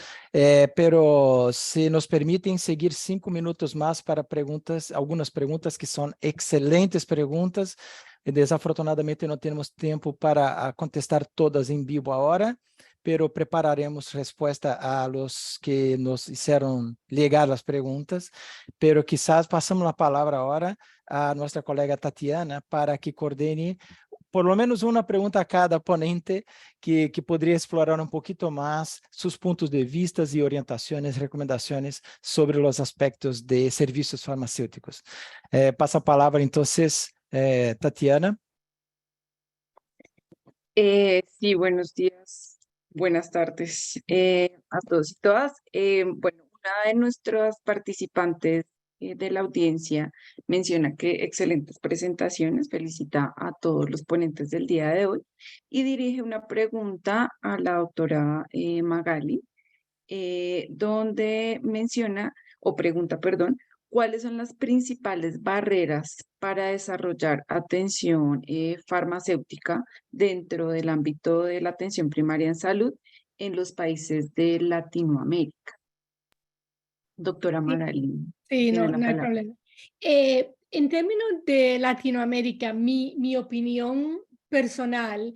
pero se nos permitem seguir 5 minutos más para preguntas, algunas preguntas que son excelentes preguntas. Desafortunadamente não temos tempo para contestar todas em vivo agora, pero prepararemos respuesta a los que nos hicieron llegar las preguntas, pero quizás pasamos la palabra ahora a nuestra colega Tatiana para que coordene por lo menos una pregunta a cada ponente que podría explorar un poquito más sus puntos de vista y orientaciones, recomendaciones sobre los aspectos de servicios farmacéuticos. Paso a palabra entonces, Tatiana. Sí, buenos días, buenas tardes a todos y todas. Bueno, una de nuestras participantes de la audiencia menciona que excelentes presentaciones, felicita a todos los ponentes del día de hoy y dirige una pregunta a la doctora Magali, donde menciona, o pregunta, perdón, ¿cuáles son las principales barreras para desarrollar atención farmacéutica dentro del ámbito de la atención primaria en salud en los países de Latinoamérica? Doctora Magali. Sí, no hay problema. En términos de Latinoamérica, mi opinión personal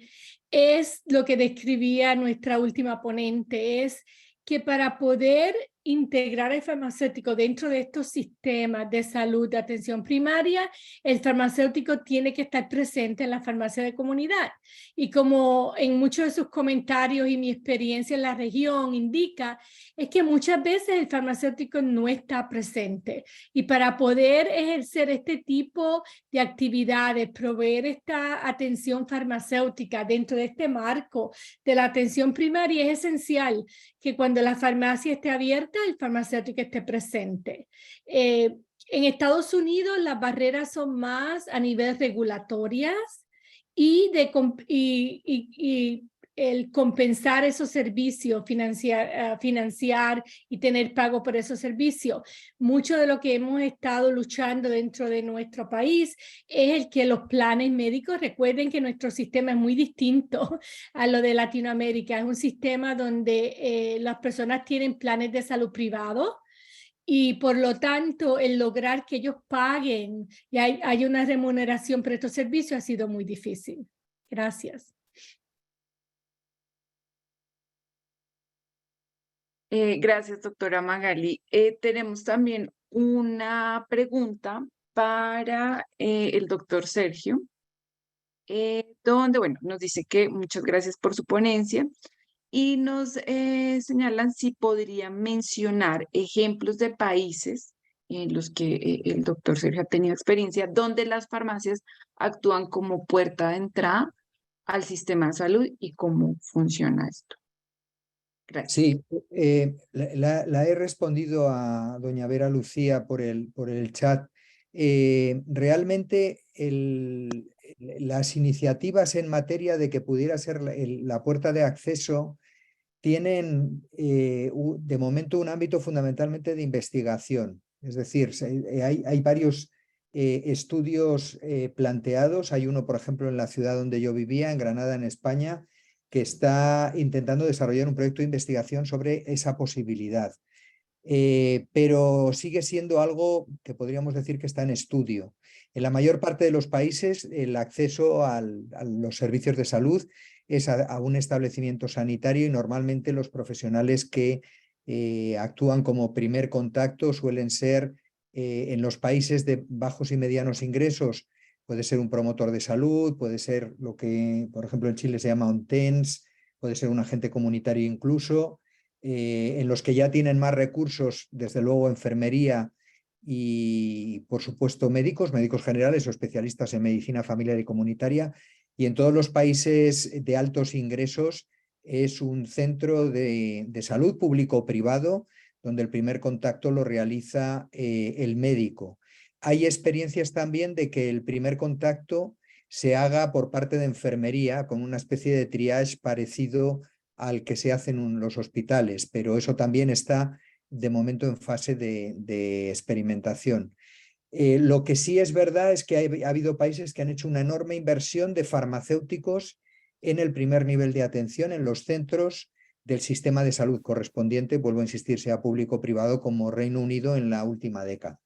es lo que describía nuestra última ponente, es que para poder integrar el farmacéutico dentro de estos sistemas de salud de atención primaria, el farmacéutico tiene que estar presente en la farmacia de comunidad. Y como en muchos de sus comentarios y mi experiencia en la región indica, es que muchas veces el farmacéutico no está presente. Y para poder ejercer este tipo de actividades, proveer esta atención farmacéutica dentro de este marco de la atención primaria, es esencial que cuando la farmacia esté abierta, el farmacéutico esté presente. En Estados Unidos las barreras son más a nivel regulatorias y el compensar esos servicios, financiar y tener pago por esos servicios. Mucho de lo que hemos estado luchando dentro de nuestro país es el que los planes médicos, recuerden que nuestro sistema es muy distinto a lo de Latinoamérica, es un sistema donde las personas tienen planes de salud privados, y por lo tanto el lograr que ellos paguen y hay una remuneración por estos servicios ha sido muy difícil. Gracias. Gracias, doctora Magali. Tenemos también una pregunta para el doctor Sergio, donde, bueno, nos dice que muchas gracias por su ponencia y nos señalan si podría mencionar ejemplos de países en los que el doctor Sergio ha tenido experiencia, donde las farmacias actúan como puerta de entrada al sistema de salud y cómo funciona esto. Gracias. Sí, la he respondido a doña Vera Lucía por el chat. Realmente las iniciativas en materia de que pudiera ser la puerta de acceso tienen de momento un ámbito fundamentalmente de investigación. Es decir, hay varios estudios planteados. Hay uno, por ejemplo, en la ciudad donde yo vivía, en Granada, en España, que está intentando desarrollar un proyecto de investigación sobre esa posibilidad. Pero sigue siendo algo que podríamos decir que está en estudio. En la mayor parte de los países, el acceso a los servicios de salud es a un establecimiento sanitario y normalmente los profesionales que actúan como primer contacto suelen ser en los países de bajos y medianos ingresos. Puede ser un promotor de salud, puede ser lo que, por ejemplo, en Chile se llama un TENS, puede ser un agente comunitario incluso. En los que ya tienen más recursos, desde luego enfermería y, por supuesto, médicos generales o especialistas en medicina familiar y comunitaria. Y en todos los países de altos ingresos es un centro de salud público o privado donde el primer contacto lo realiza el médico. Hay experiencias también de que el primer contacto se haga por parte de enfermería con una especie de triage parecido al que se hace en los hospitales, pero eso también está de momento en fase de experimentación. Lo que sí es verdad es que ha habido países que han hecho una enorme inversión de farmacéuticos en el primer nivel de atención, en los centros del sistema de salud correspondiente, vuelvo a insistir, sea público o privado, como Reino Unido en la última década.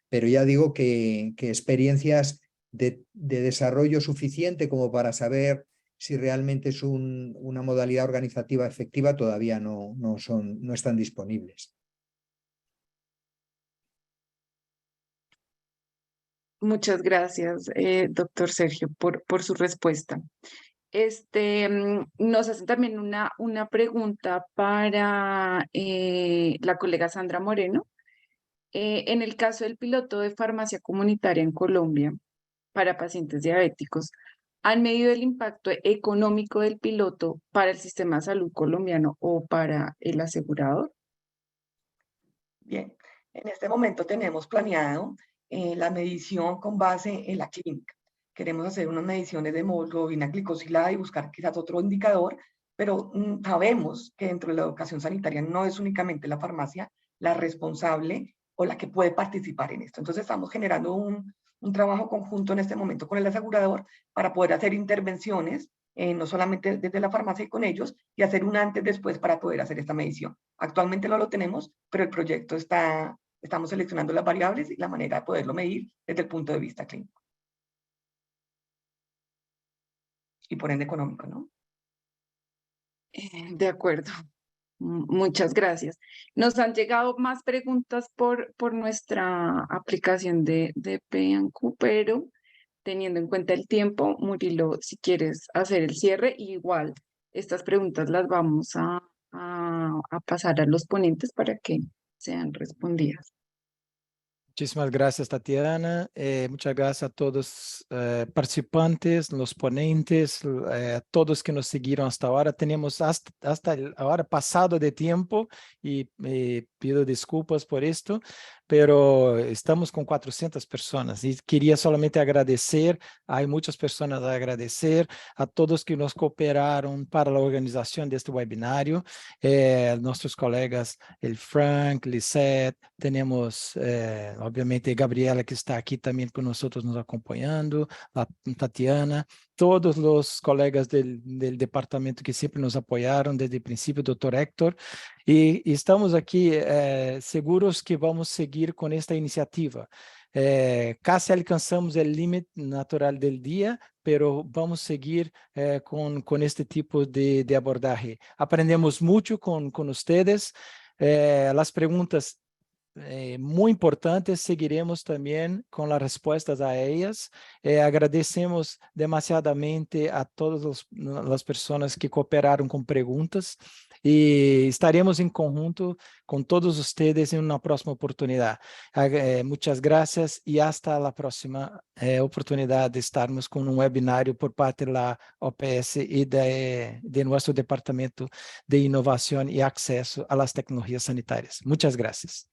Pero ya digo que experiencias de desarrollo suficiente como para saber si realmente es una modalidad organizativa efectiva todavía no están disponibles. Muchas gracias, doctor Sergio, por su respuesta. Nos hacen también una pregunta para la colega Sandra Moreno. En el caso del piloto de farmacia comunitaria en Colombia para pacientes diabéticos, ¿han medido el impacto económico del piloto para el sistema de salud colombiano o para el asegurador? Bien, en este momento tenemos planeado la medición con base en la clínica. Queremos hacer unas mediciones de hemoglobina glicosilada y buscar quizás otro indicador, pero sabemos que dentro de la educación sanitaria no es únicamente la farmacia la responsable o la que puede participar en esto. Entonces estamos generando un trabajo conjunto en este momento con el asegurador para poder hacer intervenciones, no solamente desde la farmacia y con ellos, y hacer un antes-después para poder hacer esta medición. Actualmente no lo tenemos, pero el proyecto estamos seleccionando las variables y la manera de poderlo medir desde el punto de vista clínico. Y por ende económico, ¿no? De acuerdo. Muchas gracias. Nos han llegado más preguntas por nuestra aplicación de PNQ, pero teniendo en cuenta el tiempo, Murilo, si quieres hacer el cierre, igual estas preguntas las vamos a pasar a los ponentes para que sean respondidas. Muchísimas gracias, Tatiana. Muchas gracias a todos participantes, los ponentes, todos que nos siguieron hasta ahora. Tenemos hasta ahora pasado de tiempo y pido disculpas por esto, pero estamos con 400 personas y quería solamente agradecer, hay muchas personas a agradecer a todos que nos cooperaron para la organización de este webinário, nuestros colegas, el Frank, Lisette, tenemos obviamente Gabriela que está aquí también con nosotros nos acompañando, a Tatiana, todos los colegas del departamento que siempre nos apoyaron desde el principio, Dr. Héctor, y estamos aquí seguros que vamos a seguir con esta iniciativa. Casi alcanzamos el límite natural del día, pero vamos a seguir con este tipo de abordaje. Aprendemos mucho con ustedes. Las preguntas muy importantes, seguiremos también con las respuestas a ellas. Agradecemos demasiadamente a todas las personas que cooperaron con preguntas y estaremos en conjunto con todos ustedes en una próxima oportunidad. Muchas gracias y hasta la próxima oportunidad de estarmos con un webinário por parte de la OPS y de nuestro Departamento de Innovación y Acceso a las Tecnologías Sanitarias. Muchas gracias.